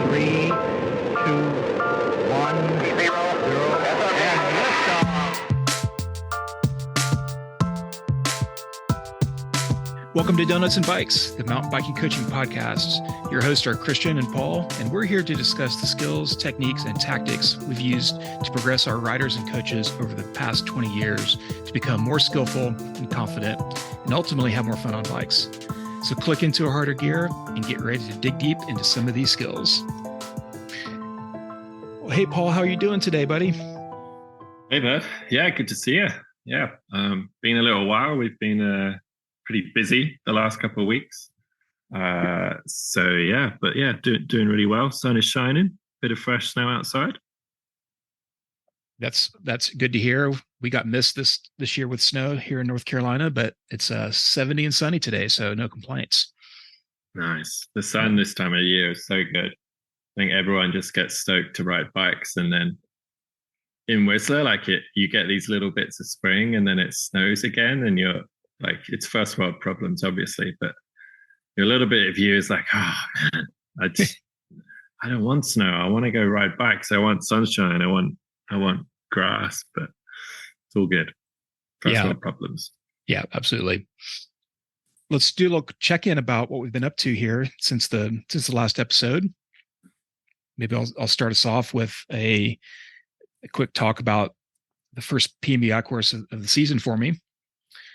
3, 2, 1, 0, and liftoff. Welcome to Donuts and Bikes, the mountain biking coaching podcast. Your hosts are Kristian and Paul, and we're here to discuss the skills, techniques, and tactics we've used to progress our riders and coaches over the past 20 years to become more skillful and confident, and ultimately have more fun on bikes. So click into a harder gear and get ready to dig deep into some of these skills. Well, hey, Paul, how are you doing today, buddy? Hey, bud. Yeah, good to see you. Yeah, been a little while. We've been pretty busy the last couple of weeks. Doing really well. Sun is shining, bit of fresh snow outside. That's good to hear. We got missed this year with snow here in North Carolina, but it's 70 and sunny today, so no complaints. Nice. The sun this time of year is so good. I think everyone just gets stoked to ride bikes, and then in Whistler, you get these little bits of spring, and then it snows again, and you're like, it's first world problems, obviously, but a little bit of you is like, oh man, I don't want snow. I want to go ride bikes. I want sunshine. I want grass, but it's all good. First world problems. Yeah, absolutely. Let's do a little check-in about what we've been up to here since the last episode. Maybe I'll start us off with a quick talk about the first PMBIA course of the season for me.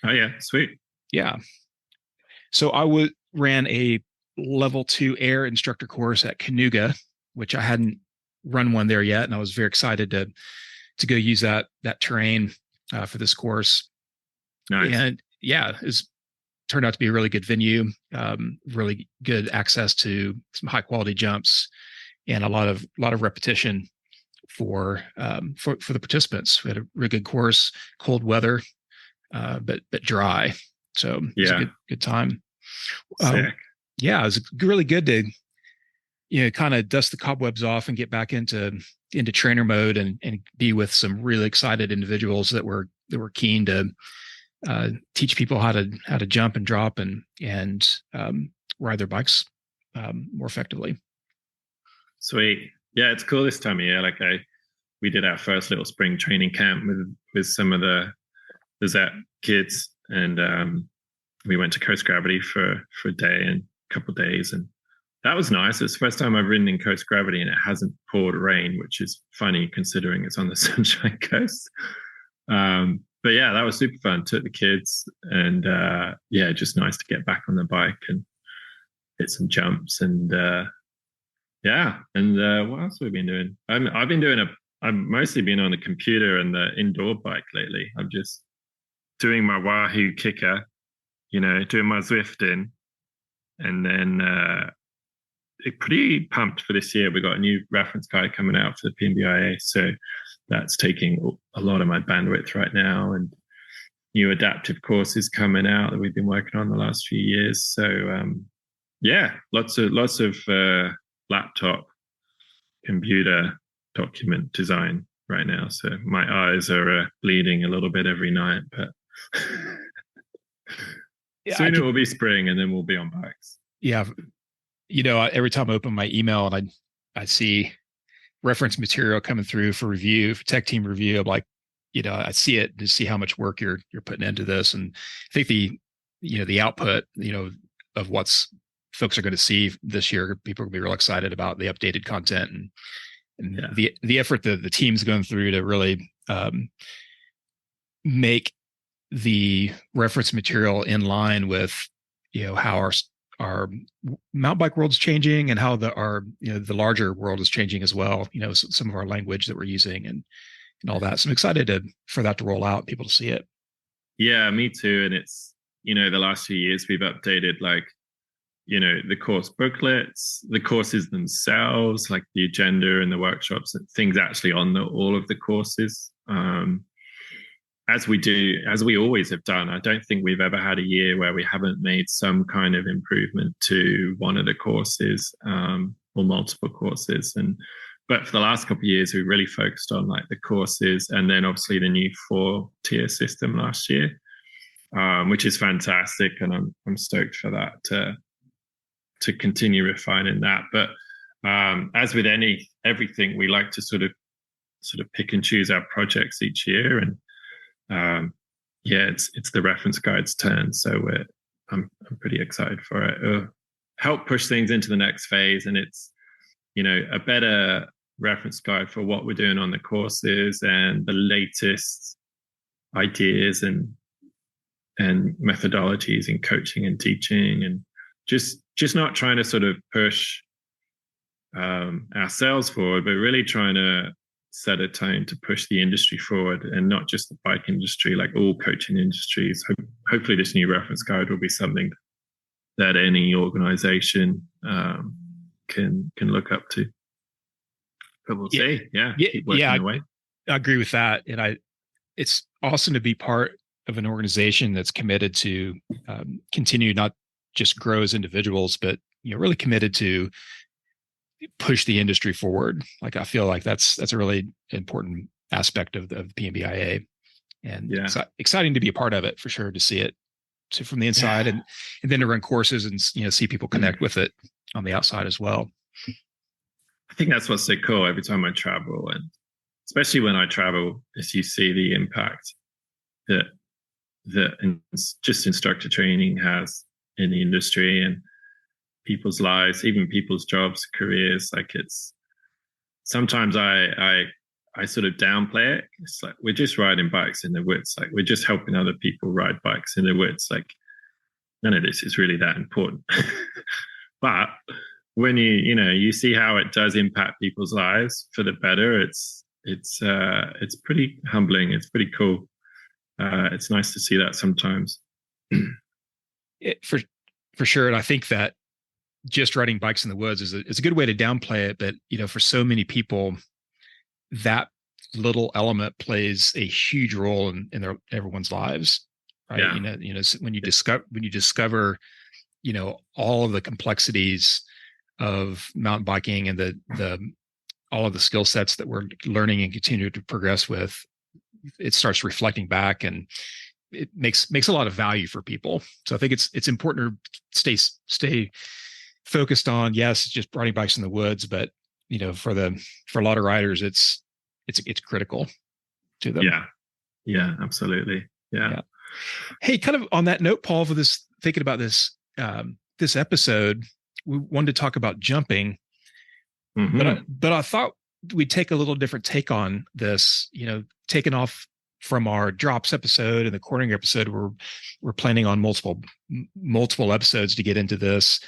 Oh yeah, sweet. Yeah. So I ran a level 2 air instructor course at Cayuga, which I hadn't run one there yet, and I was very excited to go use that terrain for this course. Nice. And yeah, it's turned out to be a really good venue, really good access to some high quality jumps, and a lot of repetition for the participants. We had a really good course, cold weather, but dry. So it was a good time. Sick. Yeah, it was really good to, kind of dust the cobwebs off and get back into trainer mode and be with some really excited individuals that were keen to teach people how to jump and drop and ride their bikes more effectively. Sweet. Yeah, it's cool this time of year. We did our first little spring training camp with some of the Zep kids, and we went to Coast Gravity for a day and a couple of days, and that was nice. It's the first time I've ridden in Coast Gravity and it hasn't poured rain, which is funny considering it's on the Sunshine Coast. But yeah, that was super fun. Took the kids, and just nice to get back on the bike and hit some jumps. And what else have we been doing? I've mostly been on the computer and the indoor bike lately. I'm just doing my Wahoo kicker, doing my Zwifting, and then pretty pumped for this year. We got a new reference guide coming out for the PMBIA, so that's taking a lot of my bandwidth right now, and new adaptive courses coming out that we've been working on the last few years. So lots of laptop, computer, document design right now. So my eyes are bleeding a little bit every night, but soon it will be spring, and then we'll be on bikes. Yeah. Every time I open my email and I see reference material coming through for review, for tech team review, I'm like, I see it to see how much work you're putting into this. And I think the output, of what's folks are going to see this year, people are going to be real excited about the updated content and the effort that the team's going through to really make the reference material in line with, how our mountain bike world is changing, and how the larger world is changing as well. Some of our language that we're using and all that. So I'm excited for that to roll out, people to see it. Yeah, me too. And it's, the last few years we've updated the course booklets, the courses themselves, like the agenda and the workshops, and things actually on all of the courses. As we always have done. I don't think we've ever had a year where we haven't made some kind of improvement to one of the courses, or multiple courses. But for the last couple of years, we really focused on the courses, and then obviously the new 4-tier system last year, which is fantastic, and I'm stoked for that to continue refining that. But as with everything, we like to sort of pick and choose our projects each year, and it's the reference guide's turn. So I'm pretty excited for it. It'll help push things into the next phase, and it's a better reference guide for what we're doing on the courses and the latest ideas and methodologies in coaching and teaching, and just not trying to sort of push ourselves forward, but really trying to set a tone to push the industry forward, and not just the bike industry, like all coaching industries. Hopefully this new reference guide will be something that any organization can look up to. But we'll see. Keep working away. I agree with that. And it's awesome to be part of an organization that's committed to continue not just grow as individuals, but really committed to push the industry forward. Like, I feel like that's a really important aspect of the PMBIA, and it's exciting to be a part of it, for sure, to see it from the inside, and then to run courses and see people connect with it on the outside as well. I think that's what's so cool every time I travel, and especially when I travel, is you see the impact that just instructor training has in the industry and people's lives, even people's jobs, careers. Like, it's sometimes I sort of downplay it. It's like, we're just riding bikes in the woods. Like, we're just helping other people ride bikes in the woods. Like, none of this is really that important. But when you see how it does impact people's lives for the better, it's pretty humbling. It's pretty cool. It's nice to see that sometimes. For sure. And I think that just riding bikes in the woods is a good way to downplay it. But, for so many people, that little element plays a huge role in everyone's lives. Right. Yeah. When you discover, all of the complexities of mountain biking and the all of the skill sets that we're learning and continue to progress with, it starts reflecting back, and it makes a lot of value for people. So I think it's important to stay focused on, yes, just riding bikes in the woods, but for a lot of riders, it's critical to them. Yeah, absolutely. Yeah. Hey, kind of on that note, Paul, for this, thinking about this episode, we wanted to talk about jumping, but I thought we'd take a little different take on this. Taking off from our drops episode and the cornering episode, we're planning on multiple episodes to get into this.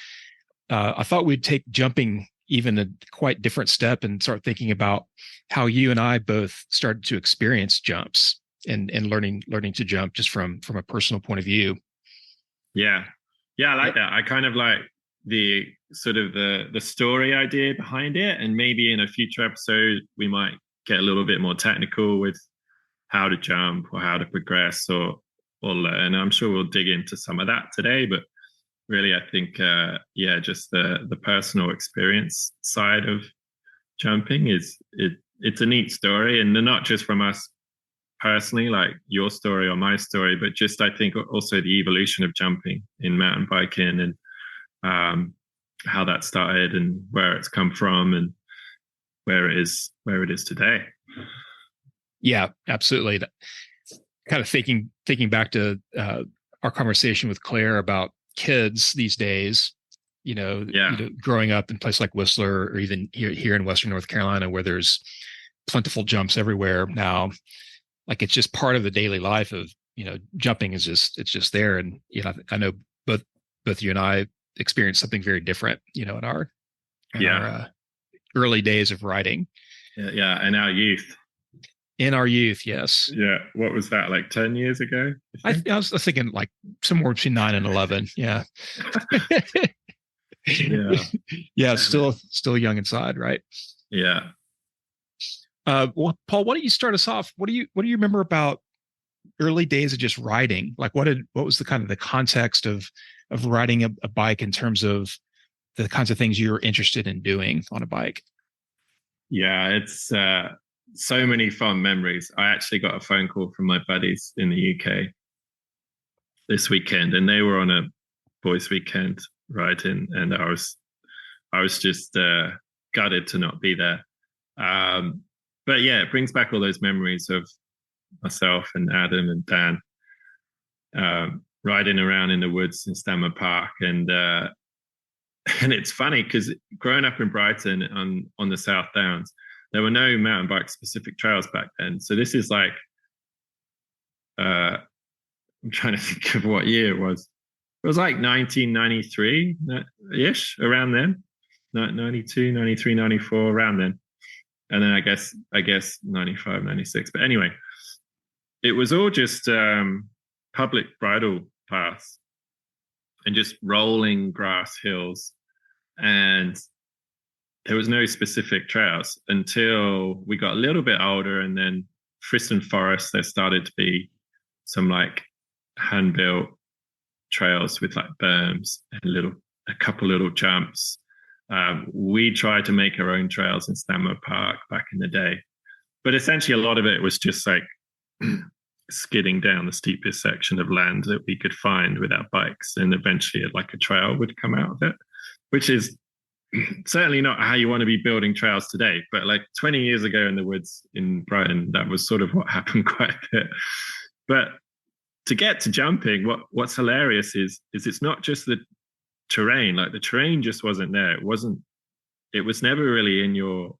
I thought we'd take jumping even a quite different step and start thinking about how you and I both started to experience jumps and learning to jump just from a personal point of view. Yeah, I like that. I kind of like the sort of the story idea behind it, and maybe in a future episode we might get a little bit more technical with how to jump or how to progress or learn. I'm sure we'll dig into some of that today, but really I think just the personal experience side of jumping it's a neat story, and not just from us personally, like your story or my story, but just I think also the evolution of jumping in mountain biking, and how that started and where it's come from and where it is today. Yeah, absolutely. Kind of thinking back to our conversation with Claire about kids these days, growing up in places like Whistler, or even here in Western North Carolina, where there's plentiful jumps everywhere now. Like, it's just part of the daily life of, jumping is just there. And, I know both you and I experienced something very different, in our early days of riding. Yeah. In our youth. In our youth, yes. Yeah. What was that, like 10 years ago? I was thinking like somewhere between 9 and 11. Yeah. Yeah. Still young inside, right? Yeah. Well, Paul, why don't you start us off? What do you remember about early days of just riding? Like, what was the kind of the context of riding a bike in terms of the kinds of things you were interested in doing on a bike? Yeah, it's so many fun memories. I actually got a phone call from my buddies in the UK this weekend, and they were on a boys' weekend riding, and I was just gutted to not be there. But yeah, it brings back all those memories of myself and Adam and Dan riding around in the woods in Stanmer Park. And it's funny because growing up in Brighton on the South Downs, there were no mountain bike specific trails back then. So this is like, I'm trying to think of what year it was. It was like 1993-ish, around then. 92, 93, 94, around then. And then I guess 95, 96. But anyway, it was all just public bridle paths and just rolling grass hills. And there was no specific trails until we got a little bit older. And then Friston Forest, there started to be some like hand-built trails with like berms and a couple little jumps. We tried to make our own trails in Stanmer Park back in the day, but essentially a lot of it was just like skidding down the steepest section of land that we could find with our bikes, and eventually like a trail would come out of it, which is certainly not how you want to be building trails today. But like 20 years ago in the woods in Brighton, that was sort of what happened quite a bit. But to get to jumping, what's hilarious is it's not just the terrain. Like the terrain just wasn't there. It was never really in your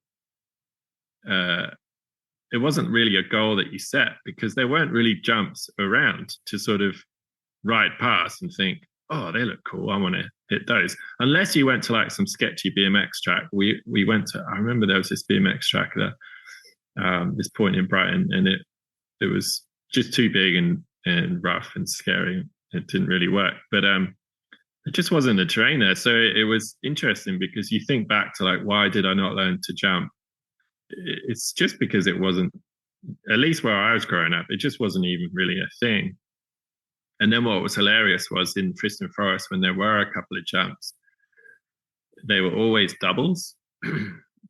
it wasn't really a goal that you set, because there weren't really jumps around to sort of ride past and think, oh, they look cool, I want to hit those. Unless you went to like some sketchy BMX track. We went to, I remember there was this BMX track there, this point in Brighton, and it was just too big and rough and scary. It didn't really work, but it just wasn't a terrain there. So it was interesting, because you think back to like, why did I not learn to jump? It's just because it wasn't, at least where I was growing up, it just wasn't even really a thing. And then what was hilarious was in Friston Forest, when there were a couple of jumps, they were always doubles.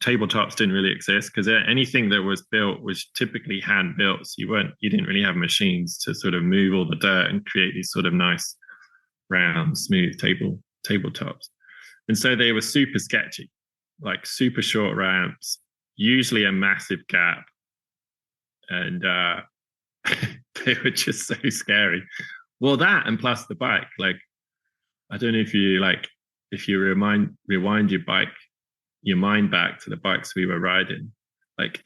Tabletops didn't really exist, because anything that was built was typically hand built. So you didn't really have machines to sort of move all the dirt and create these sort of nice, round, smooth tabletops. And so they were super sketchy, like super short ramps, usually a massive gap. And they were just so scary. Well, that, and plus the bike, like, I don't know if you rewind your mind back to the bikes we were riding. Like,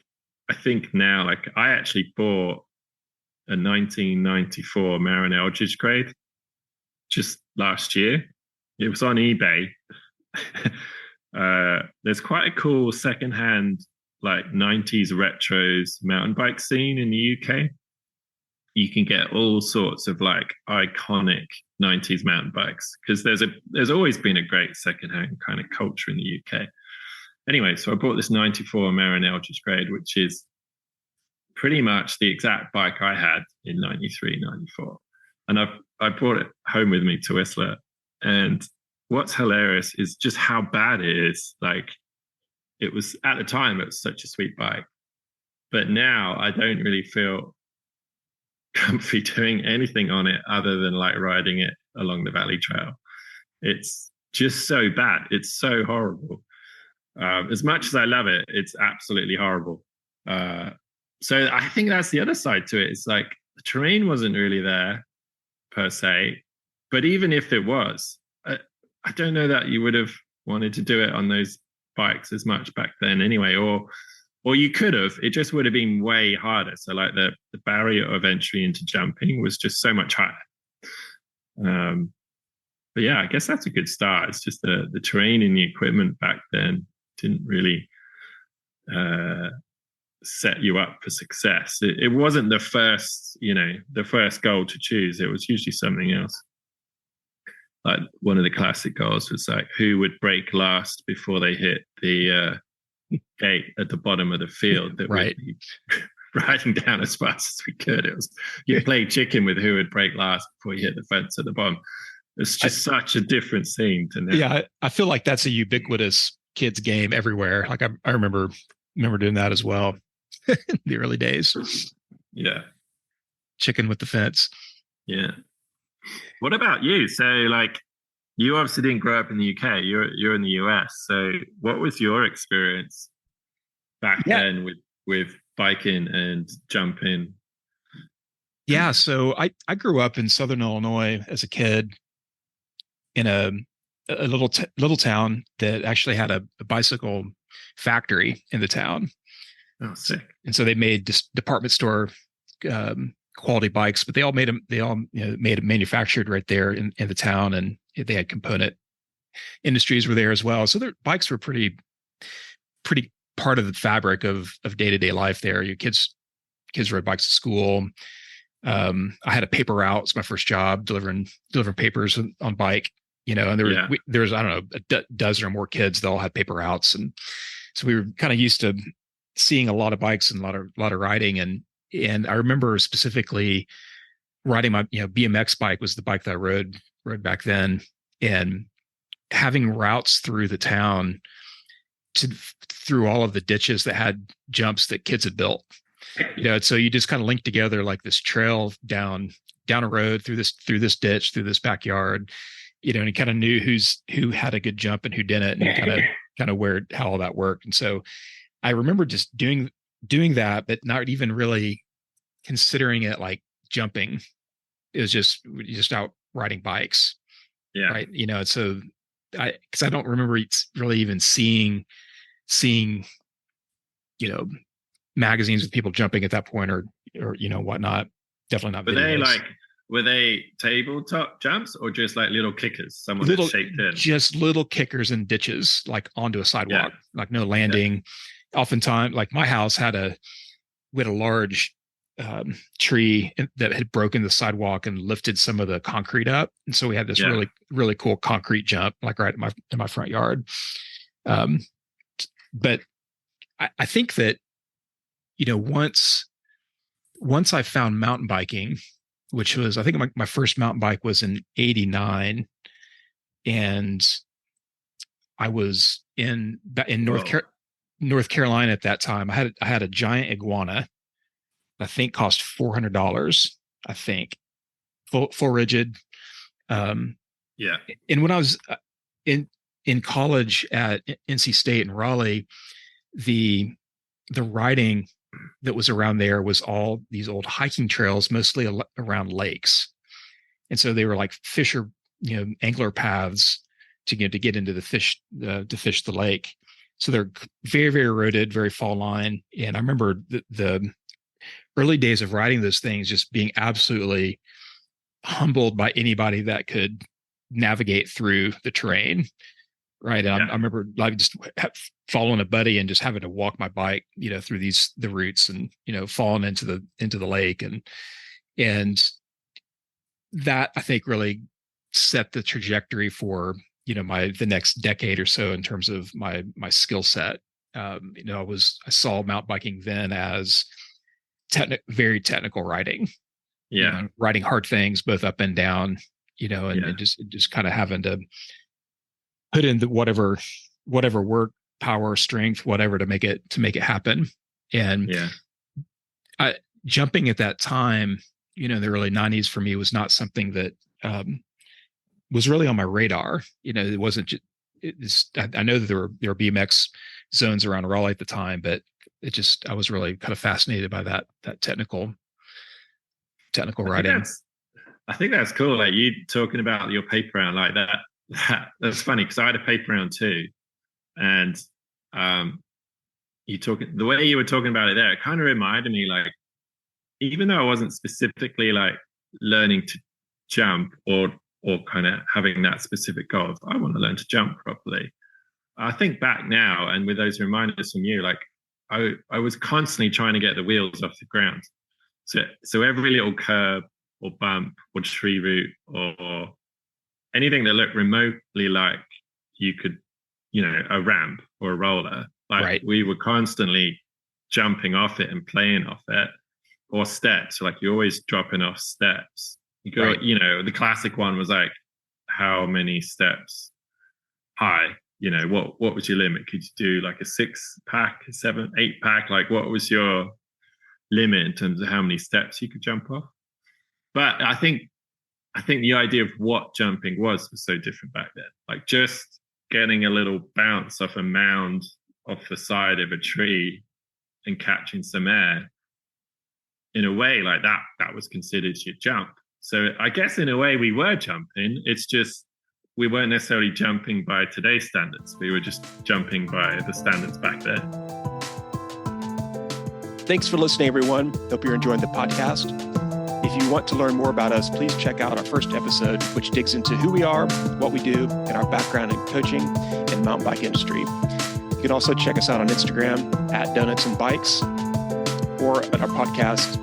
I think now, like, I actually bought a 1994 Marin Eldridge grade just last year. It was on eBay. There's quite a cool secondhand, like 90s retros mountain bike scene in the UK. You can get all sorts of like iconic 90s mountain bikes, because there's always been a great secondhand kind of culture in the UK. Anyway, so I bought this 94 Marin Eldridge grade, which is pretty much the exact bike I had in 93, 94. And I brought it home with me to Whistler. And what's hilarious is just how bad it is. Like, it was, at the time, it was such a sweet bike. But now I don't really feel comfy doing anything on it other than like riding it along the Valley Trail. It's just so bad. It's so horrible. As much as I love it, it's absolutely horrible. So I think that's the other side to it. It's like the terrain wasn't really there per se, but even if it was, I don't know that you would have wanted to do it on those bikes as much back then anyway, or you could have. It just would have been way harder. So like the barrier of entry into jumping was just so much higher. But yeah, I guess that's a good start. It's just the terrain and the equipment back then didn't really set you up for success. It wasn't the first goal to choose. It was usually something else. Like one of the classic goals was like, who would break last before they hit the gate at the bottom of the field that right. we'd be riding down as fast as we could. It was, you play chicken with who would break last before you hit the fence at the bottom. It's just such a different scene to now. Yeah, I feel like that's a ubiquitous kids game everywhere. Like I remember doing that as well in the early days. Yeah. Chicken with the fence. Yeah. What about you? So like, you obviously didn't grow up in the UK. You're in the US. So what was your experience back Yeah. then with biking and jumping? Yeah. So I grew up in Southern Illinois as a kid in a little town that actually had a bicycle factory in the town. Oh, sick. And so they made just department store quality bikes, but they all made them. They all made it manufactured right there in the town, and they had component industries were there as well. So their bikes were pretty part of the fabric of day-to-day life there. Your kids rode bikes to school. I had a paper route. It's my first job delivering papers on bike, and there was, I don't know, a dozen or more kids that all had paper routes. And so we were kind of used to seeing a lot of bikes and a lot of riding. And I remember specifically riding my, BMX bike was the bike that I rode back then, and having routes through the town through all of the ditches that had jumps that kids had built. So you just kind of link together like this trail down a road through this ditch, through this backyard, and you kind of knew who had a good jump and who didn't, and kind of how all that worked. And so I remember just doing that, but not even really considering it like jumping. It was just out riding bikes. Yeah. Right. So because I don't remember really even seeing, magazines with people jumping at that point or whatnot. Definitely not videos. Were they tabletop jumps or just like little kickers? Someone shaped in? Just little kickers and ditches, like onto a sidewalk, like no landing. Yeah. Oftentimes, like my house we had a large tree that had broken the sidewalk and lifted some of the concrete up. And so we had this really, really cool concrete jump, like right in my front yard. But I think that, once I found mountain biking, which was, I think my first mountain bike was in 89, and I was in North Carolina at that time. I had a giant iguana. I think cost $400. I think full rigid. And when I was in college at NC State in Raleigh, the riding that was around there was all these old hiking trails, mostly around lakes. And so they were like fisher, angler paths to get into the fish, to fish the lake. So they're very, very eroded, very fall line. And I remember the early days of riding those things, just being absolutely humbled by anybody that could navigate through the terrain. Right. And I remember like just following a buddy and just having to walk my bike, through the routes and, falling into the lake. And that I think really set the trajectory for, the next decade or so in terms of my skill set. I saw mountain biking then as very technical riding, riding hard things, both up and down, and just kind of having to put in the whatever work, power, strength, whatever to make it happen. And jumping at that time, in the early 90s for me was not something that was really on my radar. It wasn't just, I know that there were BMX zones around Raleigh at the time, but I was really kind of fascinated by that technical riding. I think that's cool. Like you talking about your paper round like that. That's funny because I had a paper round too, and the way you were talking about it there, it kind of reminded me, like, even though I wasn't specifically like learning to jump or kind of having that specific goal of I want to learn to jump properly. I think back now, and with those reminders from you, like I was constantly trying to get the wheels off the ground. So every little curb or bump or tree root or anything that looked remotely like you could, a ramp or a roller, like we were constantly jumping off it and playing off it, or steps. Like you're always dropping off steps. You go, the classic one was like, how many steps high? What was your limit? Could you do like a 6-pack, a 7, 8-pack? Like what was your limit in terms of how many steps you could jump off? But I think I think the idea of what jumping was so different back then. Like just getting a little bounce off a mound off the side of a tree and catching some air, in a way, like that was considered your jump. So I guess in a way we were jumping. It's just we weren't necessarily jumping by today's standards. We were just jumping by the standards back then. Thanks for listening, everyone. Hope you're enjoying the podcast. If you want to learn more about us, please check out our first episode, which digs into who we are, what we do, and our background in coaching and mountain bike industry. You can also check us out on Instagram at Donuts and Bikes, or at our podcast,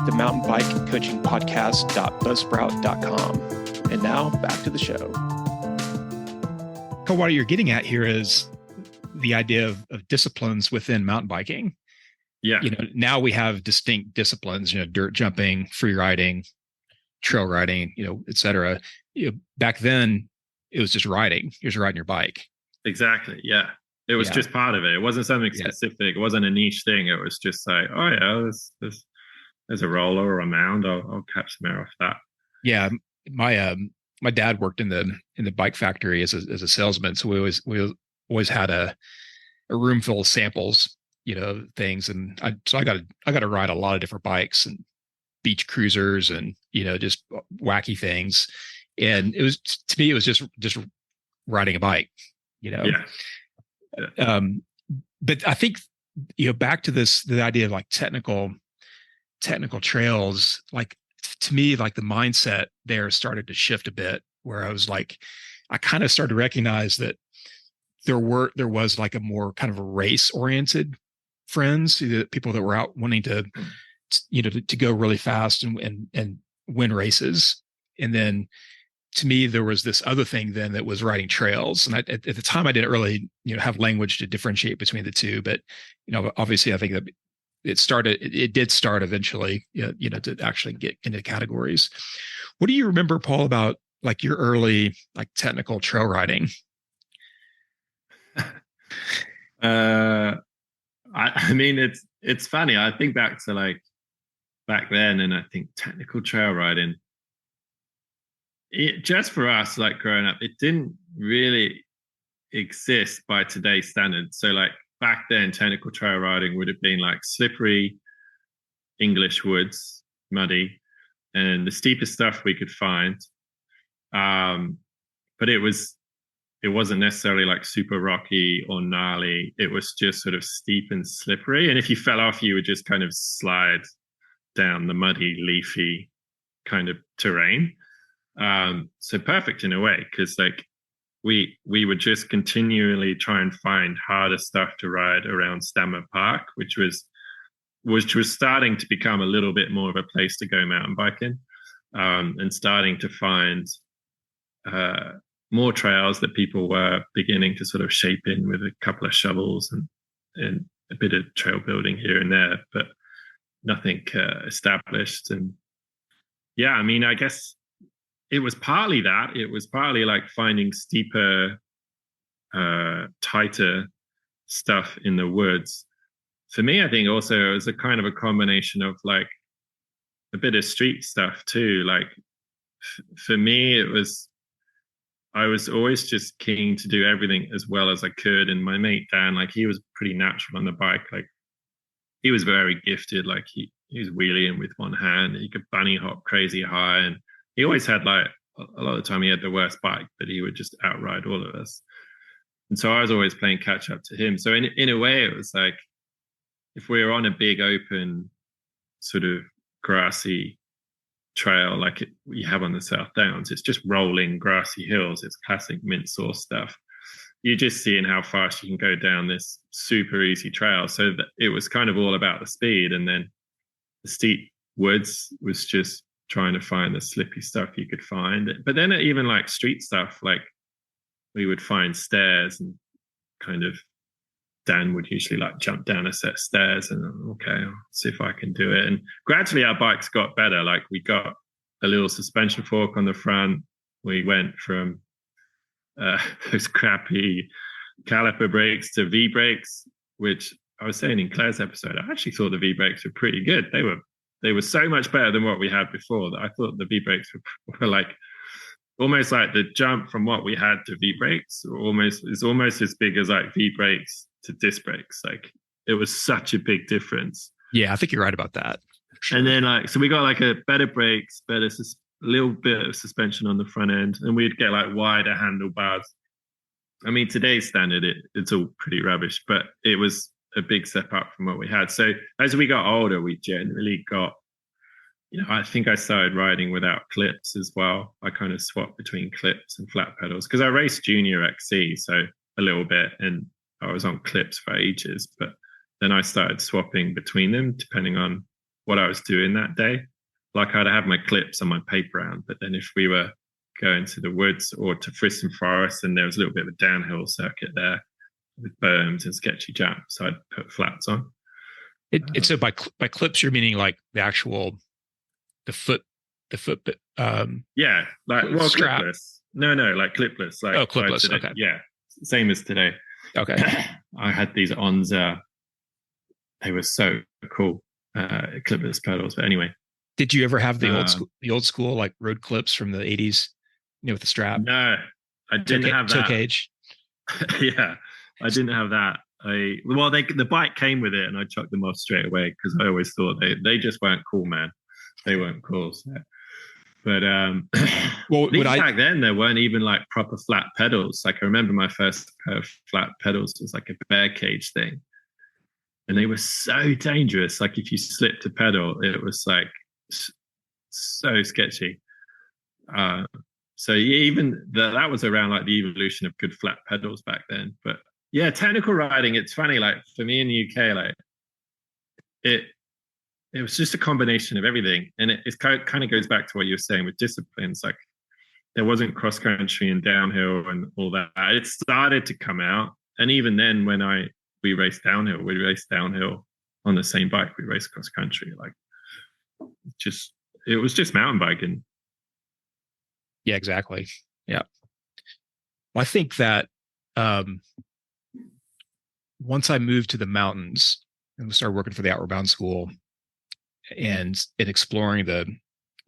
the Mountain Bike Coaching Podcast.buzzsprout.com. And now back to the show. What you're getting at here is the idea of disciplines within mountain biking. Yeah. Now we have distinct disciplines, dirt jumping, free riding, trail riding, et cetera. Back then it was just riding. You're just riding your bike. Exactly. Yeah. It was just part of it. It wasn't something specific. It wasn't a niche thing. It was just like, oh yeah, there's a roller or a mound. I'll catch some air off that. Yeah. My dad worked in the bike factory as a salesman. So we always had a room full of samples, things. And I got to ride a lot of different bikes and beach cruisers and, just wacky things. And it was, to me, it was just riding a bike, Yeah. But I think, back to the idea of like technical trails, like to me, like the mindset there started to shift a bit, where I was like, I kind of started to recognize that there was like a more kind of a race oriented friends, people that were out wanting to go really fast and win races. And then to me, there was this other thing then that was riding trails. And at the time I didn't really, have language to differentiate between the two, but, obviously I think that it did start eventually, to actually get into categories. What do you remember, Paul, about like your early, like technical trail riding? I mean, it's funny. I think back to like back then, and I think technical trail riding, just for us, like growing up, it didn't really exist by today's standards. So like back then, technical trail riding would have been like slippery English woods, muddy, and the steepest stuff we could find. But it wasn't necessarily like super rocky or gnarly. It was just sort of steep and slippery. And if you fell off, you would just kind of slide down the muddy, leafy kind of terrain. So perfect in a way, because like we would just continually try and find harder stuff to ride around Stammer Park, which was starting to become a little bit more of a place to go mountain biking, and starting to find more trails that people were beginning to sort of shape in with a couple of shovels and a bit of trail building here and there, but nothing established. And yeah, I mean, I guess it was partly that. It was partly like finding steeper, tighter stuff in the woods. For me, I think also it was a kind of a combination of like a bit of street stuff too. Like for me, I was always just keen to do everything as well as I could. And my mate Dan, like he was pretty natural on the bike. Like he was very gifted. Like he was wheeling with one hand. He could bunny hop crazy high, and he always had like a lot of the time he had the worst bike, but he would just outride all of us. And so I was always playing catch up to him. So in a way, it was like if we were on a big open sort of grassy trail like we have on the South Downs, it's just rolling grassy hills. It's classic mint sauce stuff. You're just seeing how fast you can go down this super easy trail. So that it was kind of all about the speed, and then the steep woods was just trying to find the slippy stuff you could find. But then even like street stuff, like we would find stairs, and kind of Dan would usually like jump down a set of stairs, and okay, I'll see if I can do it. And gradually our bikes got better. Like we got a little suspension fork on the front. We went from those crappy caliper brakes to V brakes, which I was saying in Claire's episode, I actually thought the V brakes were pretty good. They they were so much better than what we had before that I thought the V brakes were like almost like the jump from what we had to V brakes is almost as big as like V brakes to disc brakes. Like it was such a big difference. Yeah, I think you're right about that. Sure. And then so we got like a better brakes, little bit of suspension on the front end, and we'd get like wider handlebars. I mean, today's standard, it's all pretty rubbish, but it was a big step up from what we had. So as we got older, we generally got, I think I started riding without clips as well. I kind of swapped between clips and flat pedals because I raced junior XC, so a little bit, and I was on clips for ages. But then I started swapping between them depending on what I was doing that day. Like I'd have my clips on my paper round, but then if we were going to the woods or to Friston Forest and there was a little bit of a downhill circuit there with berms and sketchy jumps, so I'd put flats on. So by clips, you're meaning like the actual the foot yeah, like strap. clipless. No, like clipless. Like clipless. Today, okay. Yeah, same as today. Okay. I had these Onza. They were so cool, clipless pedals. But anyway, did you ever have the old school like road clips from the 80s? With the strap. No, I didn't have that. Toe cage. Yeah, I didn't have that. The bike came with it, and I chucked them off straight away because I always thought they just weren't cool, man. They weren't cool. So. But back then there weren't even like proper flat pedals. Like I remember my first pair of flat pedals was like a bear cage thing, and they were so dangerous. Like if you slipped a pedal, it was like so sketchy. So even that was around like the evolution of good flat pedals back then. But yeah, technical riding, it's funny, like for me in the UK, like it was just a combination of everything. And it kind of goes back to what you were saying with disciplines. Like there wasn't cross country and downhill and all that. It started to come out. And even then when we raced downhill on the same bike, we raced cross country. Like it was just mountain biking. Yeah, exactly. Yeah. Well, I think that once I moved to the mountains and started working for the Outward Bound School and exploring the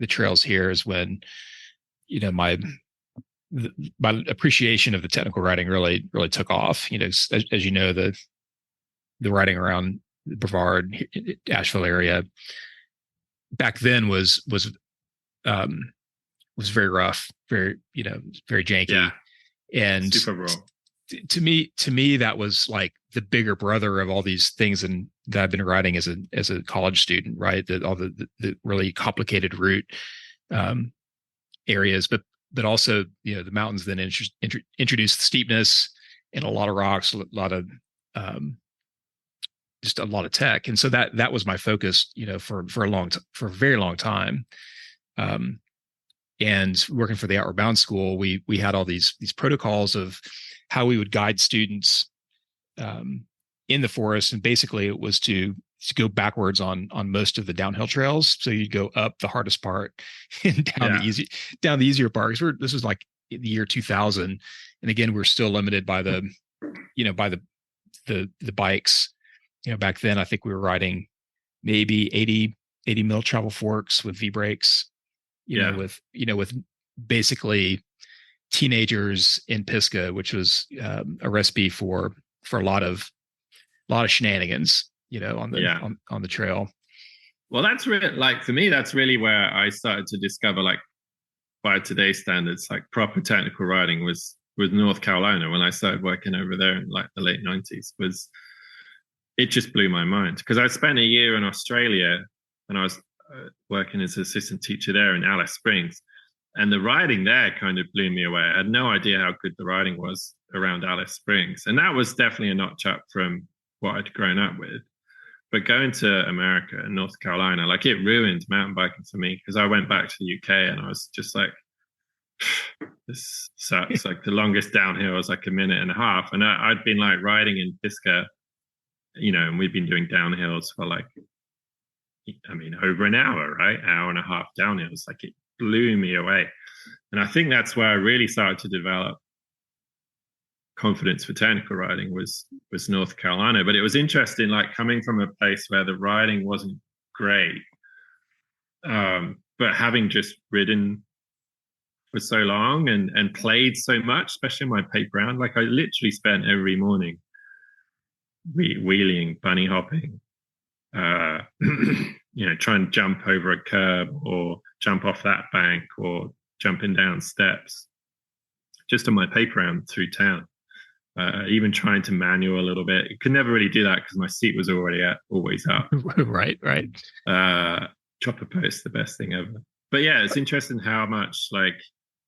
trails here is when, my appreciation of the technical riding really took off. As you know, the riding around the Brevard, Asheville area back then was very rough, very janky. Yeah. And super raw. To me, that was like the bigger brother of all these things and that I've been riding as a college student, right? All the really complicated route areas, but also, the mountains then introduced steepness and a lot of rocks, a lot of just a lot of tech. And so that was my focus, for a very long time. And working for the Outward Bound School, we had all these protocols of how we would guide students in the forest, and basically it was to go backwards on most of the downhill trails. So you'd go up the hardest part and down the easier part. This was like in the year 2000, and again we're still limited by the bikes. Back then I think we were riding maybe 80 mil travel forks with V brakes. With basically teenagers in Pisgah, which was a recipe for a lot of shenanigans, on the trail. Well, that's really, like, for me, that's really where I started to discover, like, by today's standards, like proper technical riding was North Carolina. When I started working over there in like the late 90s, it just blew my mind because I spent a year in Australia and I was working as an assistant teacher there in Alice Springs, and the riding there kind of blew me away. I had no idea how good the riding was around Alice Springs, and that was definitely a notch up from what I'd grown up with. But going to America and North Carolina, like, it ruined mountain biking for me because I went back to the UK and I was just like, this sucks. Like the longest downhill was like a minute and a half, and I'd been like riding in Pisgah, and we've been doing downhills for like, over an hour, right? Hour and a half downhill. It's like, it blew me away. And I think that's where I really started to develop confidence for technical riding was North Carolina. But it was interesting, like coming from a place where the riding wasn't great, But having just ridden for so long and played so much, especially in my paper round, like I literally spent every morning wheeling, bunny hopping, trying to jump over a curb or jump off that bank or jumping down steps just on my paper round through town. Even trying to manual a little bit. Could never really do that because my seat was always up. Right. Chopper post, the best thing ever. But yeah, it's interesting how much, like,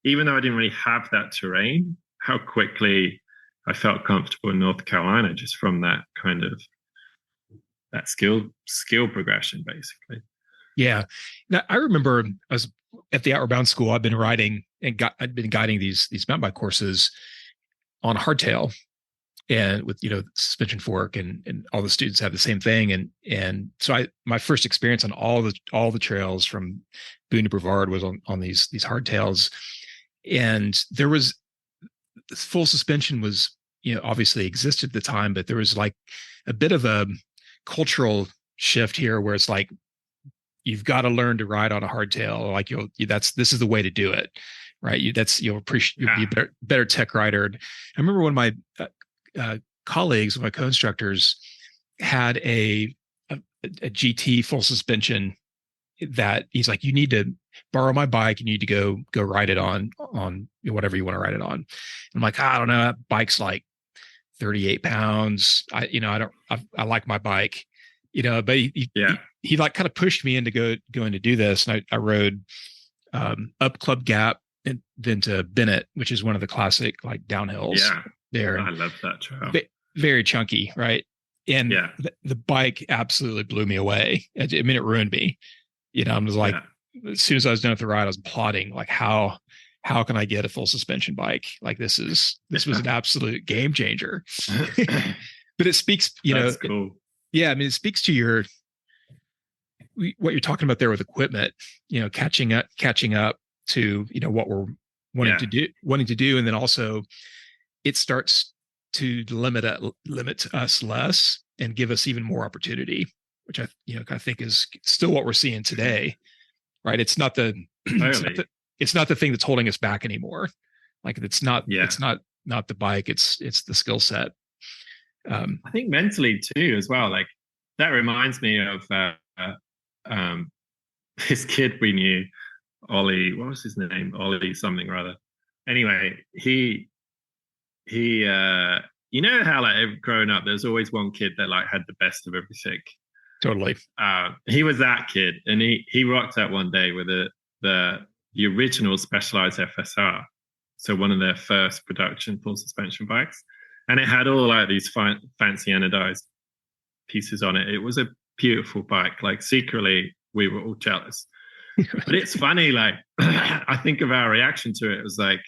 even though I didn't really have that terrain, how quickly I felt comfortable in North Carolina just from that kind of that skill progression, basically. Yeah. Now, I remember I was at the Outward Bound school. I've been riding and I'd been guiding these mountain bike courses on hardtail, and with suspension fork, and all the students have the same thing. And so my first experience on all the trails from Boone to Brevard was on these hardtails, and there was full suspension was obviously existed at the time, but there was like a bit of a cultural shift here where it's like you've got to learn to ride on a hardtail. Like this is the way to do it, right? You'll be a better tech rider. I remember one of my colleagues, my co-instructors, had a GT full suspension that he's like, you need to borrow my bike. You need to go ride it on whatever you want to ride it on. I'm like, I don't know. That bike's like 38 pounds. I like my bike, but he like kind of pushed me into going to do this. And I rode up Club Gap and then to Bennett, which is one of the classic like downhills there. I love that trail. Very chunky. Right. And the bike absolutely blew me away. I mean, it ruined me. I was like, as soon as I was done with the ride, I was plotting like, how can I get a full suspension bike? Like this was an absolute game changer. But it speaks, That's cool. I mean, it speaks to what you're talking about there with equipment, catching up to, what we're wanting to do. And then also it starts to limit us less and give us even more opportunity, which I kind of think is still what we're seeing today, right? It's not the thing that's holding us back anymore. Like it's not the bike, it's the skill set. I think mentally too, as well. Like that reminds me of this kid we knew, Ollie. What was his name? Ollie something or other. Anyway, he how like growing up, there's always one kid that like had the best of everything. Totally. He was that kid, and he rocked out one day with the original Specialized FSR, so one of their first production full suspension bikes, and it had all like these fancy anodized pieces on it. It was a beautiful bike. Like secretly, we were all jealous. But it's funny, like I think of our reaction to it. It was like,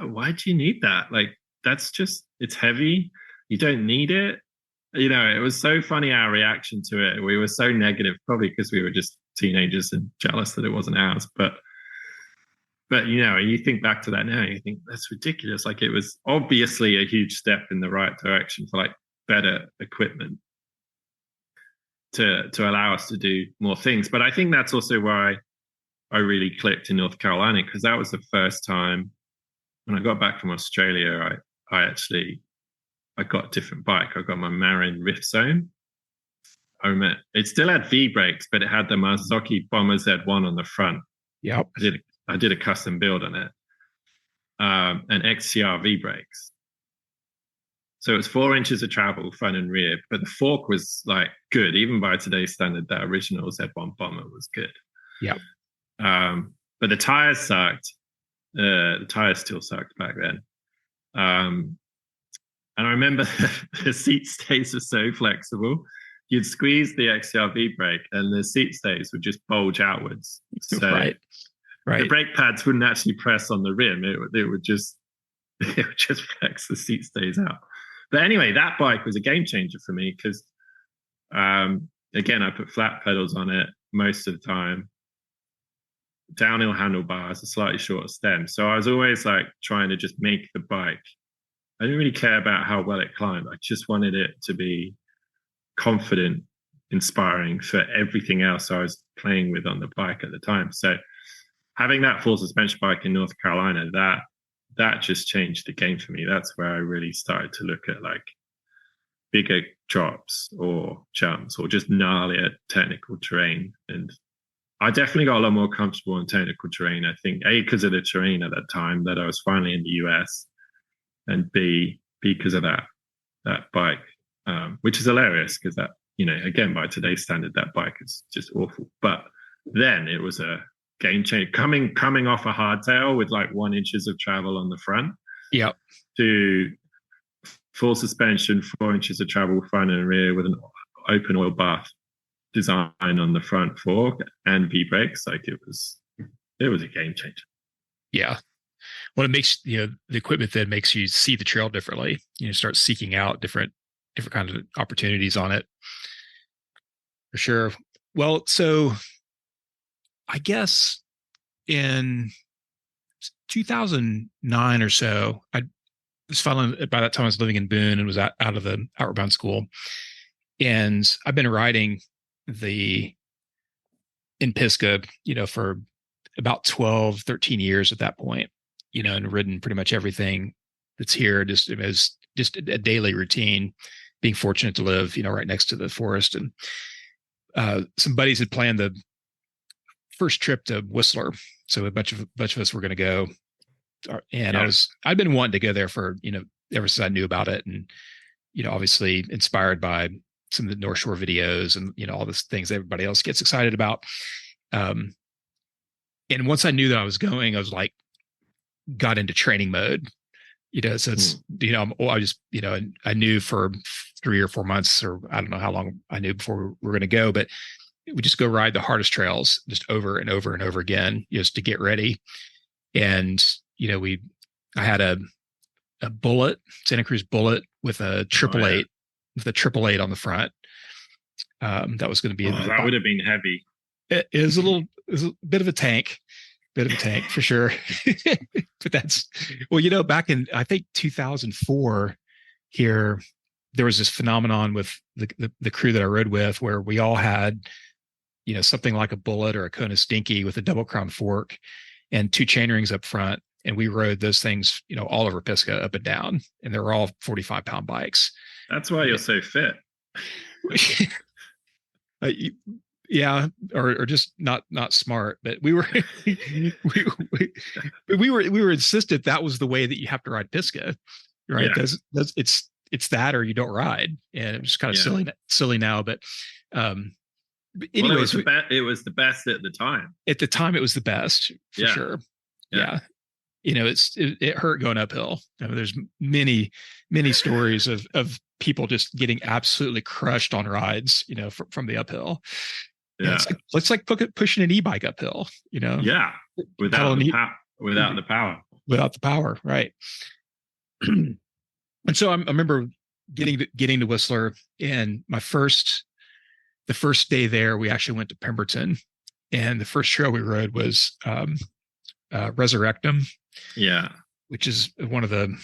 why do you need that? Like it's heavy. You don't need it. It was so funny, our reaction to it. We were so negative, probably because we were just teenagers and jealous that it wasn't ours. But you think back to that now, you think that's ridiculous. Like it was obviously a huge step in the right direction for like better equipment to allow us to do more things. But I think that's also why I really clicked in North Carolina, because that was the first time when I got back from Australia, I got a different bike. I got my Marin Rift Zone. It still had V brakes, but it had the Marzocchi Bomber Z1 on the front. Yep. I did a custom build on it, and XCR V brakes. So it was 4 inches of travel, front and rear, but the fork was like good. Even by today's standard, that original Z1 Bomber was good. Yep. But the tires sucked. The tires still sucked back then. And I remember the seat stays were so flexible. You'd squeeze the XCR-V brake and the seat stays would just bulge outwards. So right. The brake pads wouldn't actually press on the rim. It would just flex the seat stays out. But anyway, that bike was a game changer for me because, again, I put flat pedals on it most of the time. Downhill handlebars, a slightly shorter stem. So I was always like trying to just make the bike. I didn't really care about how well it climbed. I just wanted it to be confident, inspiring for everything else I was playing with on the bike at the time. So having that full suspension bike in North Carolina, that just changed the game for me. That's where I really started to look at like bigger drops or jumps or just gnarlier technical terrain. And I definitely got a lot more comfortable in technical terrain. I think A, because of the terrain at that time that I was finally in the US, and B, because of that bike, which is hilarious because that, you know, again, by today's standard, that bike is just awful. But then it was a game changer coming off a hardtail with like 1 inches of travel on the front. Yeah. To full suspension, 4 inches of travel front and rear with an open oil bath design on the front fork and V brakes. Like it was a game changer. Yeah. Well, it makes, you know, the equipment then makes you see the trail differently. You know, start seeking out different kinds of opportunities on it. For sure. Well, so I guess in 2009 or so, I was finally, by that time I was living in Boone and was out of the Outward Bound school. And I've been riding in Pisgah, you know, for about 12, 13 years at that point, you know, and ridden pretty much everything that's here just as just a daily routine, being fortunate to live, you know, right next to the forest. And some buddies had planned the first trip to Whistler. So a bunch of us were going to go. And yeah. I'd been wanting to go there for, you know, ever since I knew about it. And, you know, obviously inspired by some of the North Shore videos and, you know, all these things everybody else gets excited about. And once I knew that I was going, I was like, got into training mode, you know, so it's, you know, I just, you know, I knew for 3 or 4 months, or I don't know how long I knew before we were going to go, but we just go ride the hardest trails just over and over and over again, just to get ready. And, you know, I had a Bullet, Santa Cruz Bullet with a 888, with a 888 on the front. That was going to be, that would have been heavy. It is a bit of a tank for sure. But that's, well, you know, back in, I think 2004 here, there was this phenomenon with the crew that I rode with where we all had, you know, something like a Bullet or a Kona Stinky with a double crown fork and 2 chain rings up front. And we rode those things, you know, all over Pisgah up and down, and they were all 45-pound bikes. That's why you're so fit. Yeah, or just not smart. But we were we were insistent that was the way that you have to ride Pisgah, right? Yeah. It's that or you don't ride, and it was kind of silly now. But anyways, it was the best at the time. At the time, it was the best for sure. Yeah. You know, it hurt going uphill. I mean, there's many stories of people just getting absolutely crushed on rides, you know, from the uphill. Yeah, it's like pushing an e-bike uphill, you know. Yeah, without the power, right? And so I remember getting to Whistler, and the first day there, we actually went to Pemberton, and the first trail we rode was Resurrectum. Yeah, which is one of the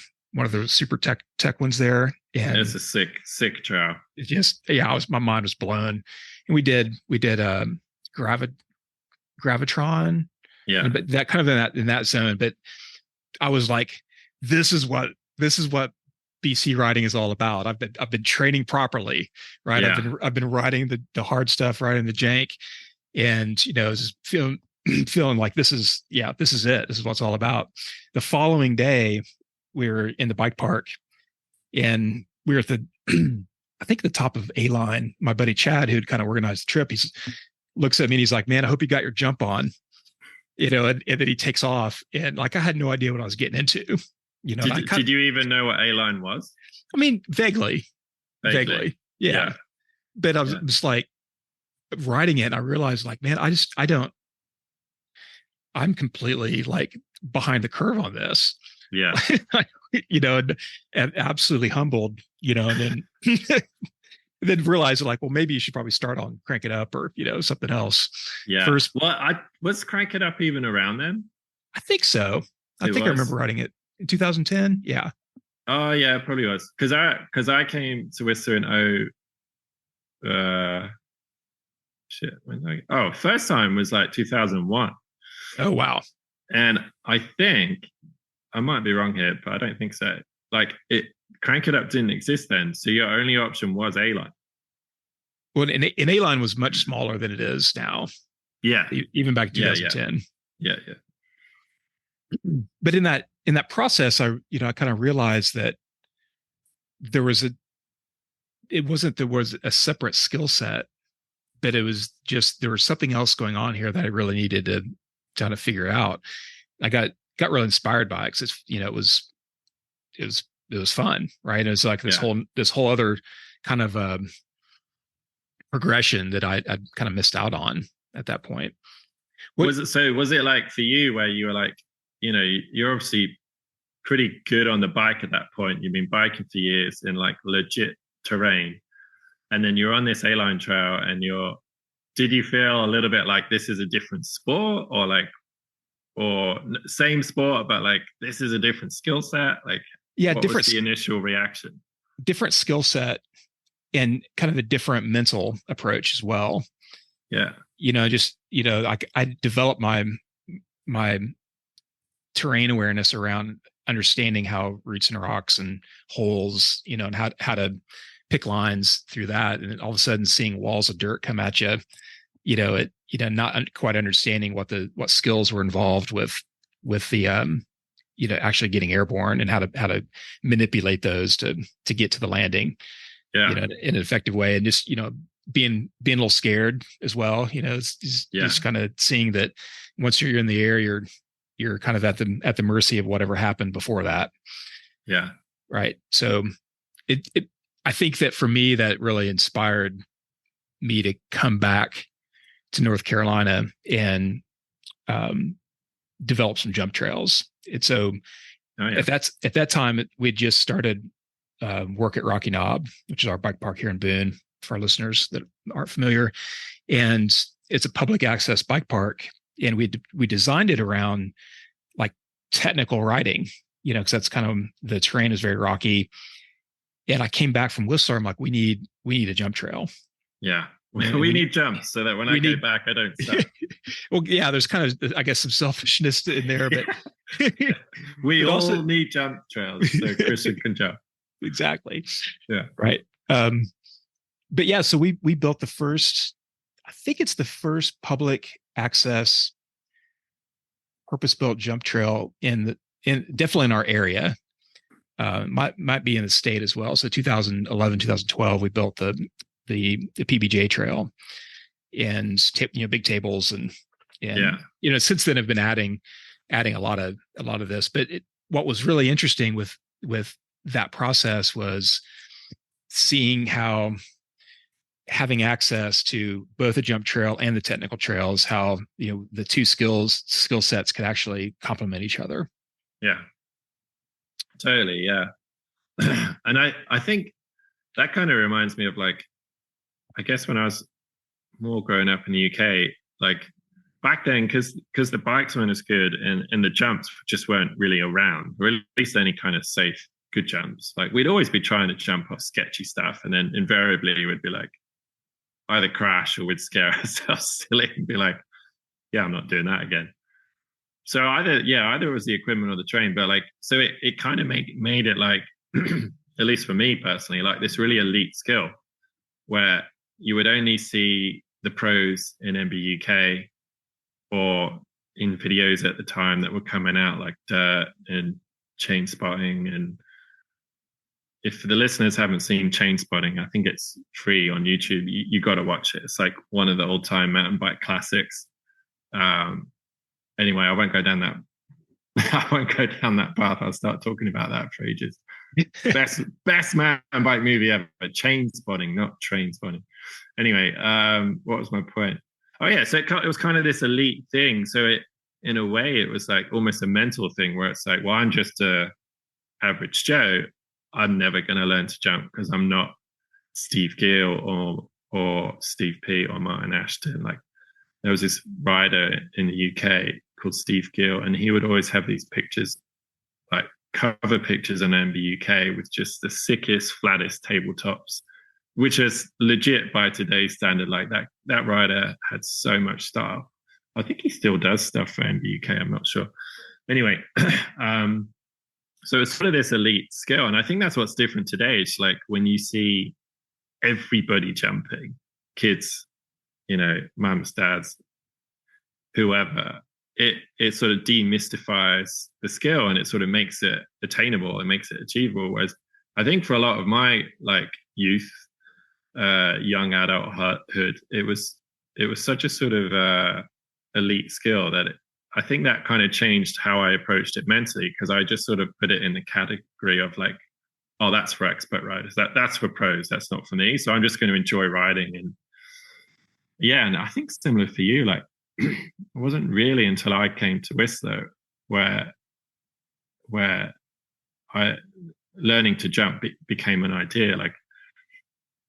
super tech ones there. And it's a sick trail. It just, my mind was blown. And we did Gravitron. Yeah. But that kind of in that zone. But I was like, this is what BC riding is all about. I've been training properly, right? Yeah. I've been riding the hard stuff, riding the jank, and, you know, just feeling like this is it. This is what it's all about. The following day, we were in the bike park, and we were at I think the top of A line. My buddy Chad, who'd kind of organized the trip, he looks at me and he's like, "Man, I hope you got your jump on," you know, and then he takes off. And like, I had no idea what I was getting into, you know. Did you even know what A line was? I mean, vaguely. Yeah. But I was just like riding it, and I realized, like, man, I'm completely like behind the curve on this. Yeah. You know, and absolutely humbled, you know, and then realized, like, well, maybe you should probably start on Crank It Up or, you know, something else. Yeah. First, well, was Crank It Up even around then? I think so. I remember writing it in 2010. Yeah. Oh yeah, it probably was. Cause I came to Whistler in shit. First time was like 2001. Oh, wow. And I think, I might be wrong here, but I don't think so. Like Crank It Up didn't exist then. So your only option was A-line. Well, an A-line was much smaller than it is now. Yeah. Even back in 2010. Yeah. But in that process, I kind of realized that there was a separate skill set, but it was just, there was something else going on here that I really needed to kind of figure out. I got really inspired by it because it was fun, right? It was like this whole other kind of progression that I kind of missed out on at that point. Was it like for you where you were like, you're obviously pretty good on the bike at that point. You've been biking for years in like legit terrain, and then you're on this A-line trail, and did you feel a little bit like this is a different sport, or same sport but like this is a different skill set? Like, what was the initial reaction? Different skill set and kind of a different mental approach as well. Yeah. I developed my terrain awareness around understanding how roots and rocks and holes, and how to pick lines through that. And then all of a sudden seeing walls of dirt come at you, not quite understanding what skills were involved with the, actually getting airborne and how to manipulate those to get to the landing, in an effective way. And just, being a little scared as well, just kind of seeing that once you're in the air, you're kind of at the mercy of whatever happened before that. Yeah. Right. So I think that for me, that really inspired me to come back to North Carolina and develop some jump trails. And so at that time, we had just started work at Rocky Knob, which is our bike park here in Boone, for our listeners that aren't familiar. And it's a public access bike park. And we designed it around like technical riding, because that's kind of, the terrain is very rocky. And I came back from Whistler. I'm like, we need a jump trail. Yeah. We need jumps so that when I go back, I don't stop. Well, yeah, there's kind of, I guess, some selfishness in there, but we also need jump trails so Kristian can jump. Exactly. Yeah. Right. But yeah, so we built the first, I think it's the first public access purpose-built jump trail definitely in our area. Might be in the state as well. So 2011, 2012, we built the PBJ trail, and big tables and since then have been adding a lot of this. But what was really interesting with that process was seeing how having access to both the jump trail and the technical trails, how the two skill sets could actually complement each other. Yeah, totally. Yeah. And I think that kind of reminds me of, like, I guess when I was more growing up in the UK, like back then, because the bikes weren't as good and the jumps just weren't really around, or at least any kind of safe, good jumps. Like, we'd always be trying to jump off sketchy stuff, and then invariably we'd be like, either crash or we'd scare ourselves silly and be like, yeah, I'm not doing that again. So either it was the equipment or the train, but like, so it kind of made it like, at least for me personally, like this really elite skill where you would only see the pros in MBUK or in videos at the time that were coming out, like Dirt and Chain Spotting. And if the listeners haven't seen Chain Spotting, I think it's free on YouTube. You got to watch it. It's like one of the old time mountain bike classics. Anyway, I won't go down that path. I'll start talking about that for ages. Best mountain bike movie ever. Chain Spotting, not Train Spotting. Anyway, what was my point? Oh yeah, so it was kind of this elite thing. So in a way, it was like almost a mental thing where it's like, well, I'm just a average Joe. I'm never going to learn to jump because I'm not Steve Gill or Steve P or Martin Ashton. Like, there was this rider in the UK called Steve Gill, and he would always have these pictures, like cover pictures on MBUK with just the sickest, flattest tabletops which is legit by today's standard. Like that rider had so much style. I think he still does stuff for MBUK. I'm not sure. Anyway, so it's sort of this elite skill. And I think that's what's different today. It's like when you see everybody jumping, kids, mums, dads, whoever, it sort of demystifies the skill and it sort of makes it attainable and makes it achievable. Whereas I think for a lot of my like youth, young adulthood, it was such a sort of elite skill that I think that kind of changed how I approached it mentally, because I just sort of put it in the category of like, oh, that's for expert riders. That's for pros. That's not for me. So I'm just going to enjoy riding. And yeah, and I think similar for you, like it wasn't really until I came to Whistler where I learning to jump became an idea. Like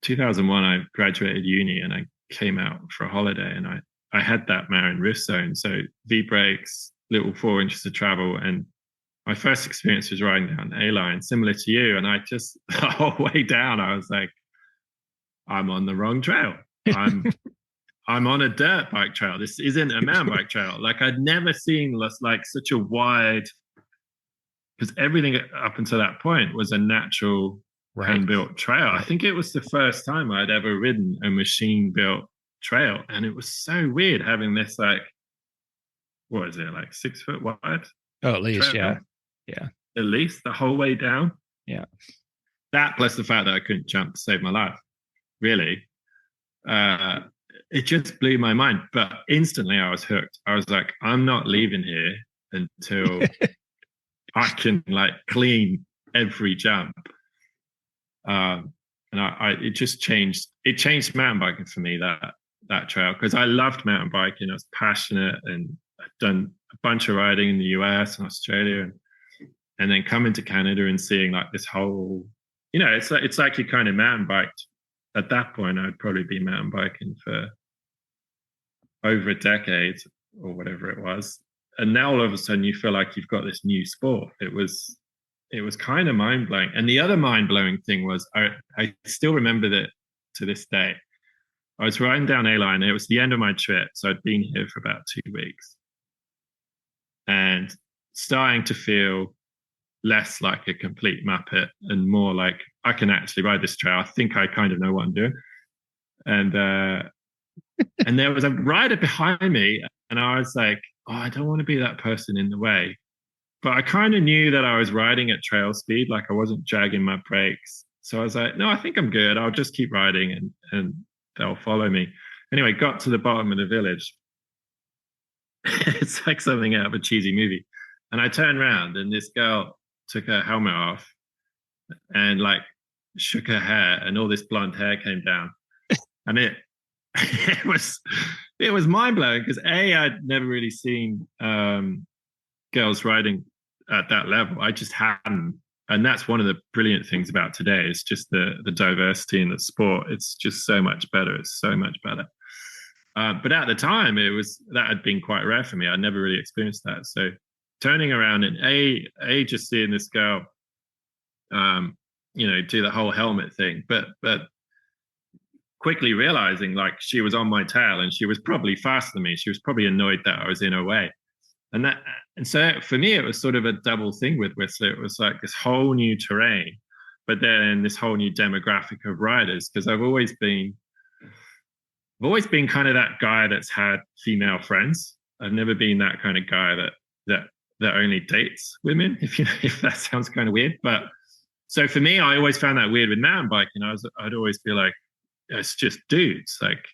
2001, I graduated uni and I came out for a holiday, and I had that Marin roof zone. So V brakes, little 4 inches of travel. And my first experience was riding down the A-line, similar to you. And I just, the whole way down, I was like, I'm on the wrong trail. I'm on a dirt bike trail. This isn't a mountain bike trail. Like I'd never seen like such a wide, because everything up until that point was a natural hand-built trail. I think it was the first time I'd ever ridden a machine-built trail, and it was so weird having this like, what is it, like 6 foot wide? Oh, at least, trail. Yeah. At least the whole way down. Yeah. That plus the fact that I couldn't jump to save my life, really. It just blew my mind. But instantly I was hooked. I was like, I'm not leaving here until I can like clean every jump. And it just changed. It changed mountain biking for me, that trail, because I loved mountain biking. I was passionate, and I'd done a bunch of riding in the US and Australia, and then coming to Canada and seeing like this whole, it's like you kind of mountain biked. At that point, I'd probably be mountain biking for over a decade or whatever it was. And now all of a sudden you feel like you've got this new sport. It was kind of mind-blowing. And the other mind-blowing thing was, I still remember that to this day. I was riding down A-line. It was the end of my trip. So I'd been here for about 2 weeks. And starting to feel less like a complete muppet and more like I can actually ride this trail. I think I kind of know what I'm doing. And and there was a rider behind me, and I was like, oh, I don't want to be that person in the way. But I kind of knew that I was riding at trail speed, like I wasn't dragging my brakes. So I was like, no, I think I'm good. I'll just keep riding and they'll follow me. Anyway, got to the bottom of the village. It's like something out of a cheesy movie. And I turned around, and this girl took her helmet off and like shook her hair, and all this blonde hair came down. And it was mind-blowing, because I'd never really seen girls riding at that level. I just hadn't. And that's one of the brilliant things about today. It's just the diversity in the sport. It's just so much better. It's so much better. But at the time, that had been quite rare for me. I'd never really experienced that. So turning around and just seeing this girl, do the whole helmet thing, but quickly realizing like she was on my tail and she was probably faster than me. She was probably annoyed that I was in her way. And so for me, it was sort of a double thing with Whistler. It was like this whole new terrain, but then this whole new demographic of riders, because I've always been kind of that guy that's had female friends. I've never been that kind of guy that only dates women, if that sounds kind of weird. But so for me, I always found that weird with mountain biking. I'd always be like, it's just dudes. Like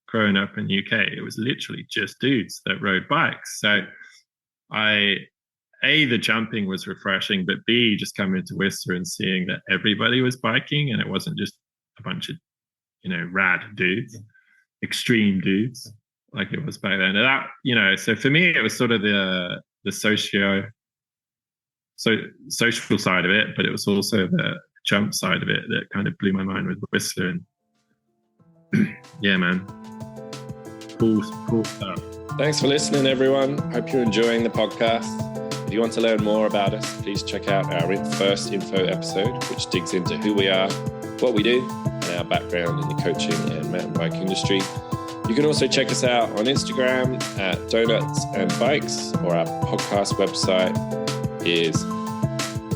growing up in the UK, it was literally just dudes that rode bikes. So the jumping was refreshing, but B, just coming into Whistler and seeing that everybody was biking and it wasn't just a bunch of, rad dudes, extreme dudes like it was back then. And that, so for me, it was sort of the social side of it, but it was also the jump side of it that kind of blew my mind with Whistler. And yeah, man, cool stuff. Thanks for listening, everyone. Hope you're enjoying the podcast. If you want to learn more about us, please check out our first info episode, which digs into who we are, what we do, and our background in the coaching and mountain bike industry. You can also check us out on Instagram at Donuts and Bikes, or our podcast website is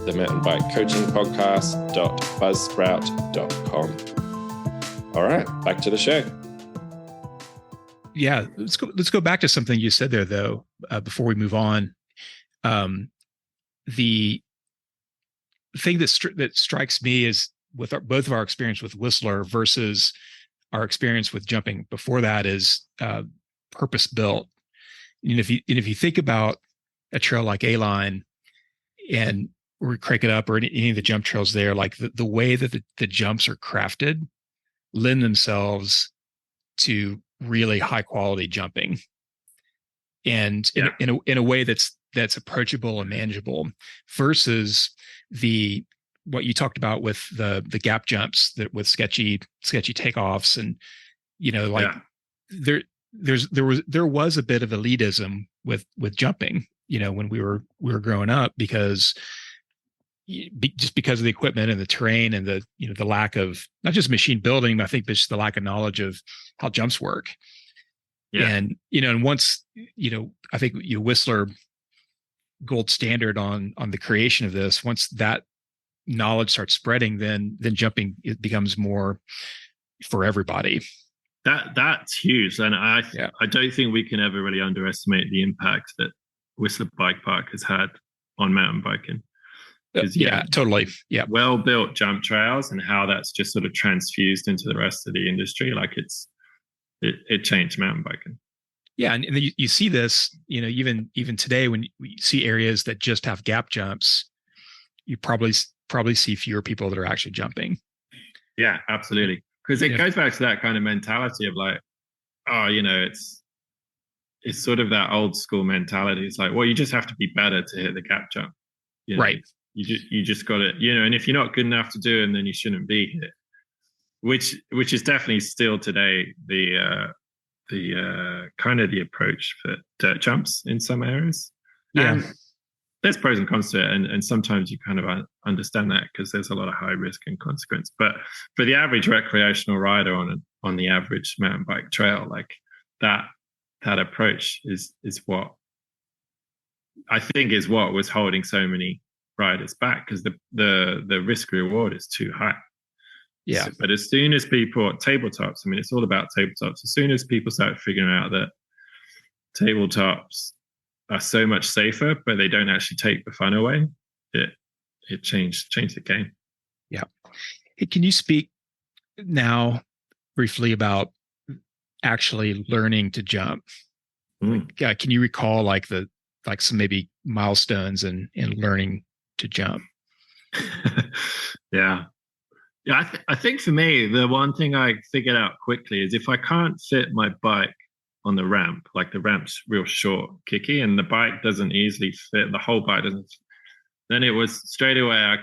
the Mountain Bike Coaching Podcast.buzzsprout.com. All right, back to the show. Yeah, let's go back to something you said there, though, before we move on. The thing that strikes me is with both of our experience with Whistler versus our experience with jumping before that is purpose built. And if you think about a trail like A-Line and or Crank It Up or any of the jump trails there, like the way that the jumps are crafted lend themselves to really high quality jumping, and in a way that's approachable and manageable, versus what you talked about with the gap jumps that with sketchy takeoffs, and there was a bit of elitism with jumping, when we were growing up, because just because of the equipment and the terrain and the lack of not just machine building, but I think just the lack of knowledge of how jumps work. Yeah. And once I think Whistler gold standard on the creation of this, once that knowledge starts spreading, then jumping, it becomes more for everybody. That's huge. And I don't think we can ever really underestimate the impact that Whistler Bike Park has had on mountain biking. Totally. Yeah. Well-built jump trails and how that's just sort of transfused into the rest of the industry. Like it changed mountain biking. Yeah. And you see this, even today when we see areas that just have gap jumps, you probably see fewer people that are actually jumping. Yeah, absolutely. Because it goes back to that kind of mentality of like, it's sort of that old school mentality. It's like, well, you just have to be better to hit the gap jump. Right. You just got to, and if you're not good enough to do it, then you shouldn't be here. Which is definitely still today the kind of the approach for dirt jumps in some areas. Yeah. And there's pros and cons to it, and sometimes you kind of understand that because there's a lot of high risk and consequence. But for the average recreational rider on the average mountain bike trail, like that approach is what I think is what was holding so many riders back, because the risk reward is too high. Yeah. But as soon as people tabletops, I mean, it's all about tabletops. As soon as people start figuring out that tabletops are so much safer, but they don't actually take the fun away, it changed the game. Yeah. Hey, can you speak now briefly about actually learning to jump? Can you recall some maybe milestones in learning to jump? Yeah. I think for me, the one thing I figured out quickly is if I can't fit my bike on the ramp, like the ramp's real short, kicky, and the bike doesn't easily fit, the whole bike doesn't, then it was straight away, I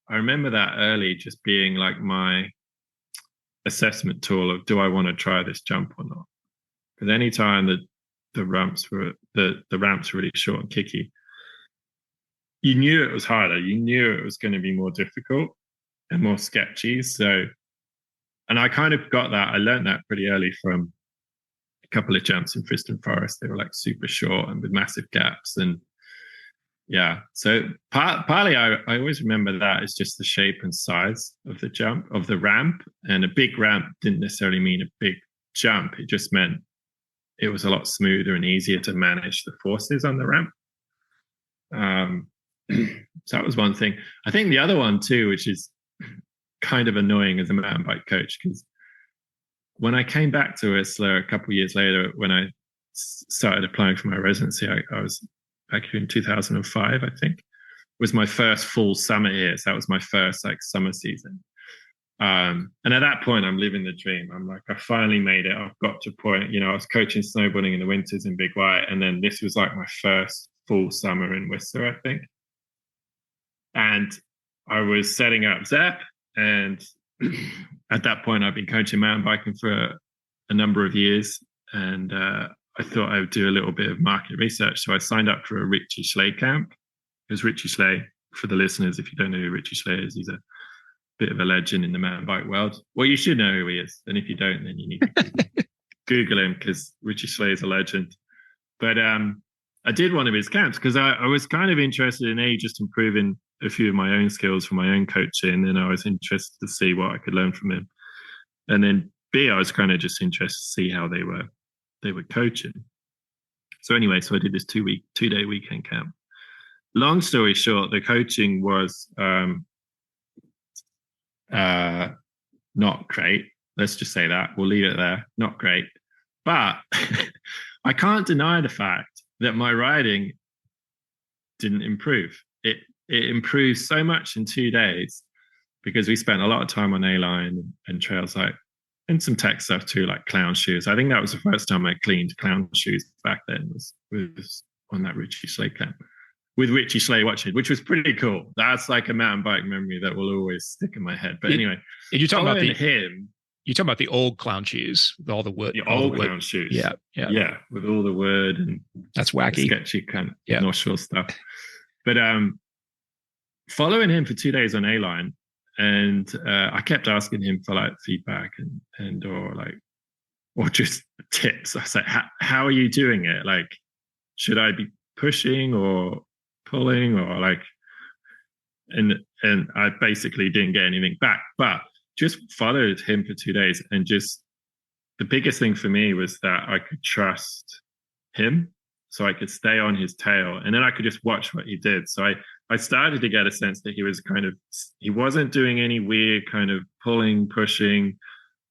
remember that early just being like my assessment tool of, do I want to try this jump or not? Because anytime that the ramps were really short and kicky, you knew it was harder. You knew it was going to be more difficult and more sketchy. So, and I kind of got that. I learned that pretty early from a couple of jumps in Friston Forest. They were like super short and with massive gaps. And yeah, so partly I always remember that it's just the shape and size of the jump, of the ramp. And a big ramp didn't necessarily mean a big jump. It just meant it was a lot smoother and easier to manage the forces on the ramp. So that was one thing. I think the other one too, which is kind of annoying as a mountain bike coach, because when I came back to Whistler a couple of years later, when I started applying for my residency, I was back here in 2005, I think, was my first full summer here. So that was my first summer season. And at that point, I'm living the dream. I'm like, I finally made it. I've got to a point, I was coaching snowboarding in the winters in Big White. And then this was like my first full summer in Whistler, I think. And I was setting up ZEP. And at that point, I've been coaching mountain biking for a number of years. And I thought I would do a little bit of market research. So I signed up for a Richie Schley camp. Because Richie Schley, for the listeners, if you don't know who Richie Schley is, he's a bit of a legend in the mountain bike world. Well, you should know who he is, and if you don't, then you need to Google him, because Richie Schley is a legend. But I did one of his camps because I was kind of interested in just improving a few of my own skills for my own coaching, and I was interested to see what I could learn from him. And then B, I was kind of just interested to see how they were coaching. So anyway, so I did this 2-day weekend camp. Long story short, the coaching was not great. Let's just say that. We'll leave it there. Not great. But I can't deny the fact that my riding didn't improve. It improved so much in 2 days because we spent a lot of time on A-line and trails, like, and some tech stuff too, like clown shoes. I think that was the first time I cleaned clown shoes back then, was on that Richie Schley camp with Richie Schley watching, which was pretty cool. That's like a mountain bike memory that will always stick in my head. But anyway, you're talking about him. You're talking about the old clown shoes with all the wood. The old clown shoes. Yeah, with all the wood and that's wacky, sketchy kind of North Shore stuff. But following him for 2 days on A-line, and I kept asking him for like feedback or just tips. I was like, how are you doing it? Like, should I be pushing or pulling or like? And I basically didn't get anything back, but just followed him for 2 days, and just the biggest thing for me was that I could trust him, so I could stay on his tail, and then I could just watch what he did. So I started to get a sense that he wasn't doing any weird kind of pulling, pushing,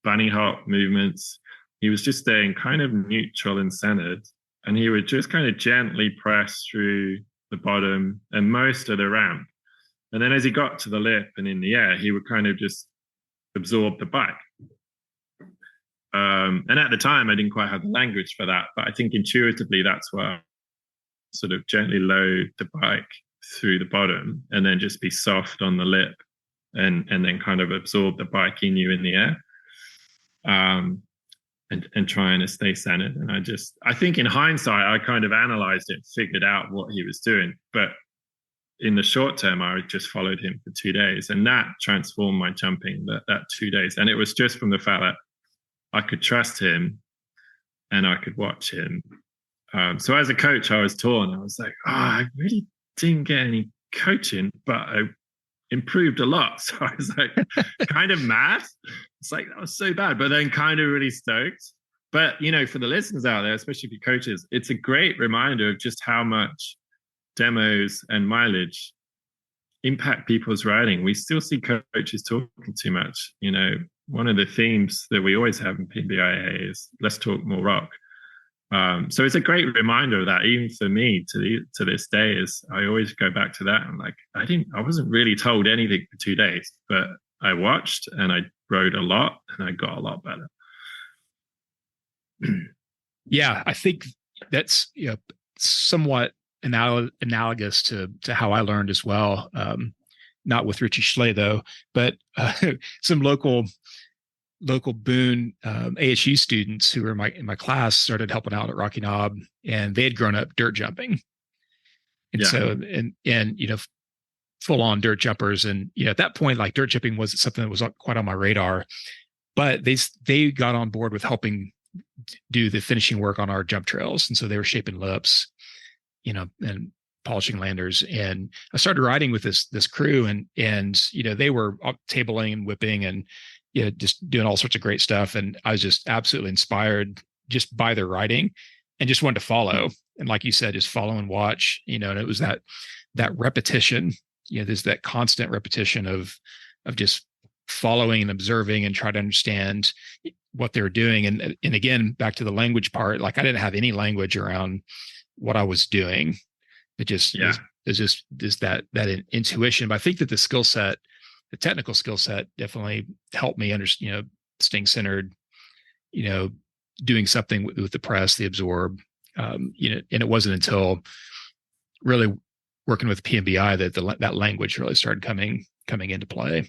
bunny hop movements. He was just staying kind of neutral and centered, and he would just kind of gently press through the bottom and most of the ramp. And then as he got to the lip and in the air, he would kind of just absorb the bike. And at the time, I didn't quite have the language for that, but I think intuitively that's where I sort of gently load the bike through the bottom and then just be soft on the lip and then kind of absorb the bike in you in the air, and trying to stay centered. And I think in hindsight, I kind of analyzed it, figured out what he was doing. But in the short term, I just followed him for 2 days, and that transformed my jumping that 2 days. And it was just from the fact that I could trust him and I could watch him. So as a coach, I was torn. I was like, I really didn't get any coaching, but I improved a lot. So I was like kind of mad. It's like, that was so bad, but then kind of really stoked. But, for the listeners out there, especially for coaches, it's a great reminder of just how much demos and mileage impact people's riding. We still see coaches talking too much. One of the themes that we always have in PMBIA is let's talk more rock. So it's a great reminder of that, even for me to this day. Is I always go back to that. I'm like, I wasn't really told anything for 2 days, but I watched and I rode a lot and I got a lot better. Yeah, I think that's somewhat analogous to how I learned as well. Not with Richie Schley though, but some local Boone ASU students who were in my class started helping out at Rocky Knob, and they had grown up dirt jumping, and so full on dirt jumpers. And at that point, like, dirt jumping wasn't something that was quite on my radar, but they got on board with helping do the finishing work on our jump trails, and so they were shaping lips, and polishing landers. And I started riding with this crew, and they were tabling and whipping and just doing all sorts of great stuff. And I was just absolutely inspired just by their riding and just wanted to follow. And like you said, just follow and watch, and it was that repetition, there's that constant repetition of just following and observing and try to understand what they're doing. And again, back to the language part, like, I didn't have any language around what I was doing. It just is just that intuition. But I think that the technical skill set definitely helped me understand, staying centered, doing something with the press, the absorb, and it wasn't until really working with PMBI that language really started coming into play.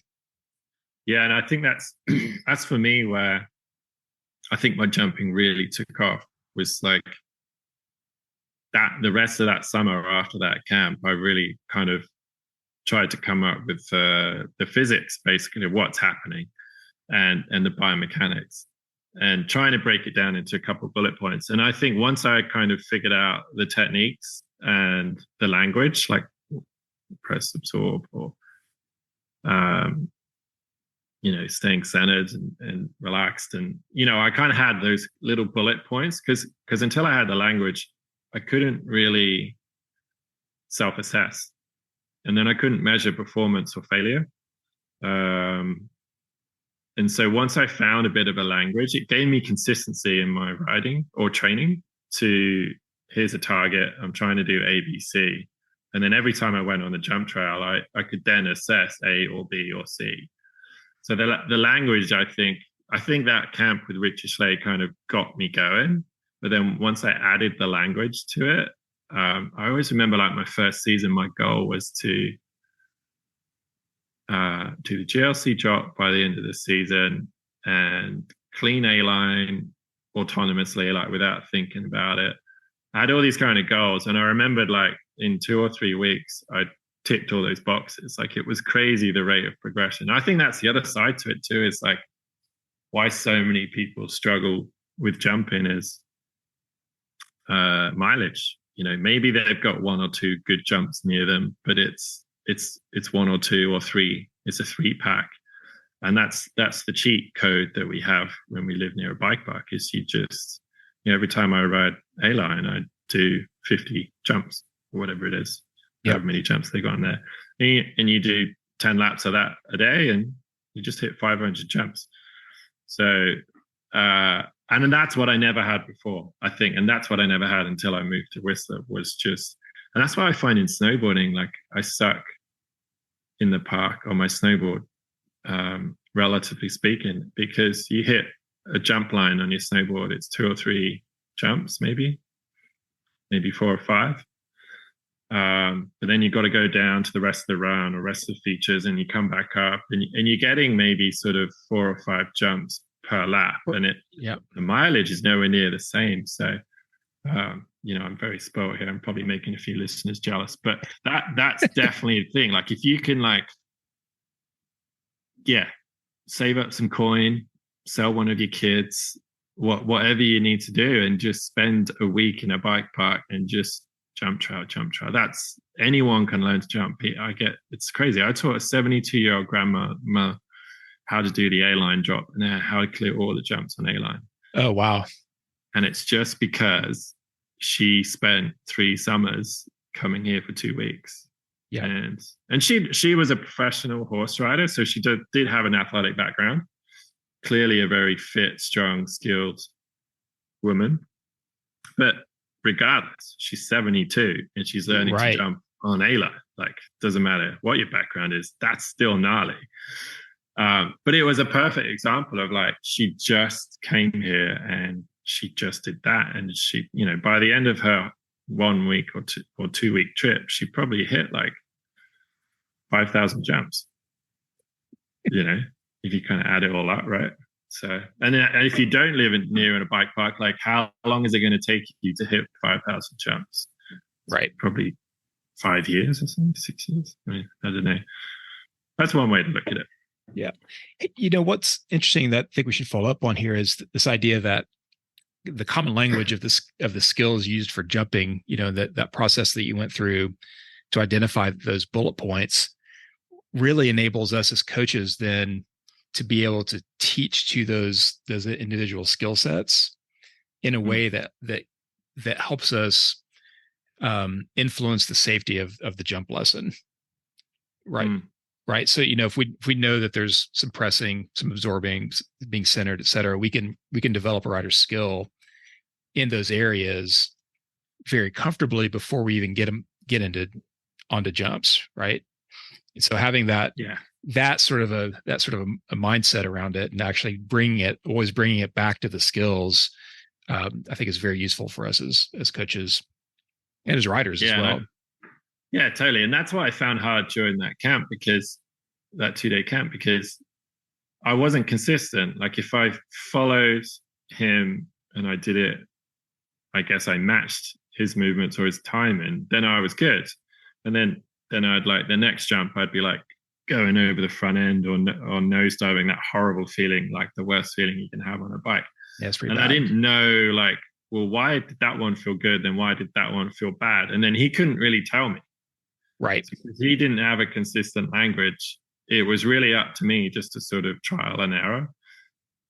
Yeah. And I think that's for me where I think my jumping really took off, was like that the rest of that summer after that camp, I really kind of tried to come up with the physics, basically, of what's happening and the biomechanics, and trying to break it down into a couple of bullet points. And I think once I kind of figured out the techniques and the language, like press, absorb, or staying centered and relaxed, and I kind of had those little bullet points because until I had the language, I couldn't really self-assess, and then I couldn't measure performance or failure. And so once I found a bit of a language, it gave me consistency in my riding or training to, here's a target, I'm trying to do A, B, C. And then every time I went on the jump trail, I could then assess A or B or C. So the language, I think that camp with Richard Schley kind of got me going. But then once I added the language to it, I always remember, like, my first season, my goal was to do the GLC drop by the end of the season and clean A-line autonomously, like without thinking about it. I had all these kind of goals, and I remembered, like, in 2 or 3 weeks, I ticked all those boxes. Like, it was crazy, the rate of progression. I think that's the other side to it too, is like why so many people struggle with jumping is mileage. Maybe they've got 1 or 2 good jumps near them, but it's 1 or 2 or 3. It's a 3-pack. And that's the cheat code that we have when we live near a bike park, is you just, every time I ride A-line, I do 50 jumps or whatever it is, however many jumps they got in there. And you do 10 laps of that a day, and you just hit 500 jumps. So, and then that's what I never had before, I think. And that's what I never had until I moved to Whistler, was just, and that's why I find in snowboarding, like, I suck in the park on my snowboard, relatively speaking, because you hit a jump line on your snowboard, it's 2 or 3 jumps, maybe 4 or 5. But then you've got to go down to the rest of the run or rest of the features, and you come back up, and you're getting maybe sort of 4 or 5 jumps per lap, and the mileage is nowhere near the same. So, I'm very spoiled here. I'm probably making a few listeners jealous, but that's definitely a thing. Like, if you can, like, save up some coin, sell one of your kids, whatever you need to do, and just spend a week in a bike park and just jump trail. That's, anyone can learn to jump. It's crazy. I taught a 72-year-old grandma how to do the A-line drop and how to clear all the jumps on A-line. Oh, wow. And it's just because she spent 3 summers coming here for 2 weeks. Yeah. And she was a professional horse rider, so she did have an athletic background. Clearly a very fit, strong, skilled woman. But regardless, she's 72 and she's learning to jump on A-line. Like, doesn't matter what your background is, that's still gnarly. But it was a perfect example of, like, she just came here and she just did that. And she, by the end of her 1 week or 2 week trip, she probably hit like 5,000 jumps, if you kind of add it all up, right? So, and if you don't live near a bike park, like, how long is it going to take you to hit 5,000 jumps? Right. Probably 5 years or something, 6 years. I don't know. That's one way to look at it. Yeah. What's interesting that I think we should follow up on here is this idea that the common language of the skills used for jumping, that process that you went through to identify those bullet points, really enables us as coaches then to be able to teach to those individual skill sets in a way that helps us influence the safety of the jump lesson. Right. Right. So, if we know that there's some pressing, some absorbing, being centered, et cetera, we can develop a rider's skill in those areas very comfortably before we even get onto jumps. Right. And so having that sort of a mindset around it, and actually always bringing it back to the skills, I think is very useful for us as coaches and as riders as well. Yeah, totally. And that's what I found hard during that 2-day camp, because I wasn't consistent. Like, if I followed him and I did it, I guess I matched his movements or his timing, then I was good. And then then I'd like the next jump, I'd be like going over the front end or nose diving, that horrible feeling, like the worst feeling you can have on a bike. Yeah, it's pretty and bad. I didn't know, like, well, why did that one feel good? Then why did that one feel bad? And then he couldn't really tell me. Right. Because he didn't have a consistent language. It was really up to me just to sort of trial and error.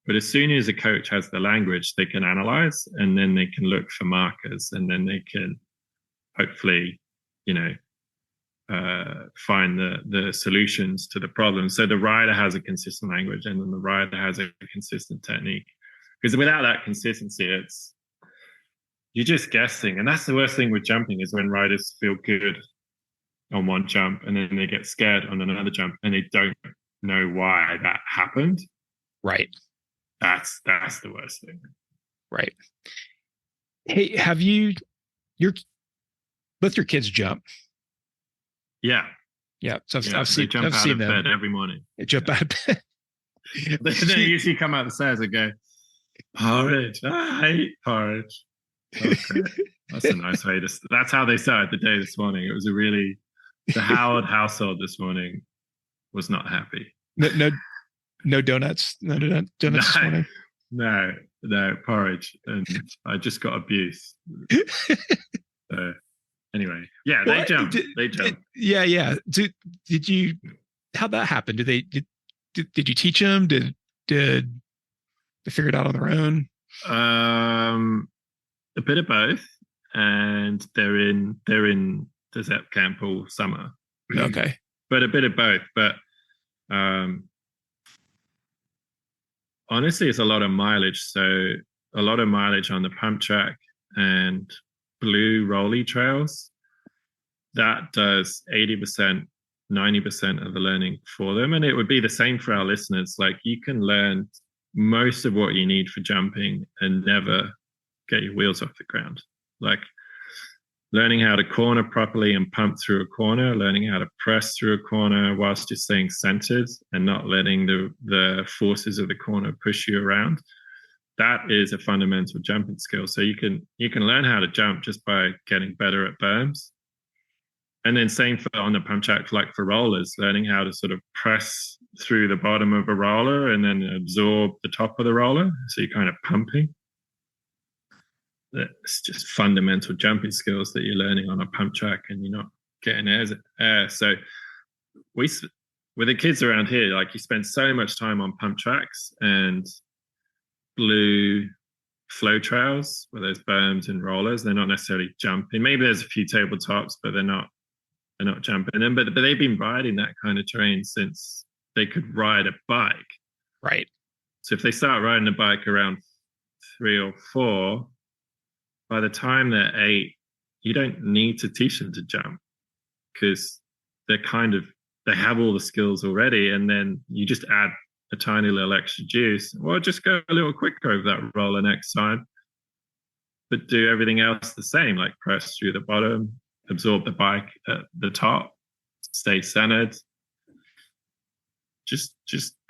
But as soon as a coach has the language, they can analyze, and then they can look for markers, and then they can hopefully, find the solutions to the problem. So the rider has a consistent language, and then the rider has a consistent technique. Because without that consistency, you're just guessing. And that's the worst thing with jumping, is when riders feel good on one jump and then they get scared on another jump and they don't know why that happened. Right. That's the worst thing. Right. Hey, have both your kids jump? Yeah. Yeah. So I've seen them bed every morning. They jump out of bed. They usually come out the stairs and go, porridge. I hate porridge. Okay. That's a nice way that's how they started the day this morning. It was the Howard household this morning was not happy. No donuts. No donuts this morning. No porridge. And I just got abuse. So anyway, yeah, they jump. Yeah. Did you? How'd that happen? Did you teach them? Did they figure it out on their own? A bit of both, and they're in desert camp all summer. Okay, but a bit of both. But honestly, it's a lot of mileage. So a lot of mileage on the pump track and blue rolly trails. That does 80%, 90% of the learning for them. And it would be the same for our listeners. Like, you can learn most of what you need for jumping and never get your wheels off the ground. Like learning how to corner properly and pump through a corner, learning how to press through a corner whilst you're staying centered and not letting the forces of the corner push you around. That is a fundamental jumping skill. So you can learn how to jump just by getting better at berms. And then same for on the pump track, like for rollers, learning how to sort of press through the bottom of a roller and then absorb the top of the roller. So you're kind of pumping. It's just fundamental jumping skills that you're learning on a pump track, and you're not getting air. So with the kids around here, like, you spend so much time on pump tracks and blue flow trails where there's berms and rollers. They're not necessarily jumping. Maybe there's a few tabletops, but they're not jumping in. But they've been riding that kind of terrain since they could ride a bike. Right. So if they start riding a bike around 3 or 4, by the time they're 8, you don't need to teach them to jump, because they have all the skills already. And then you just add a tiny little extra juice. Well, just go a little quicker over that roller next time, but do everything else the same, like press through the bottom, absorb the bike at the top, stay centered. Just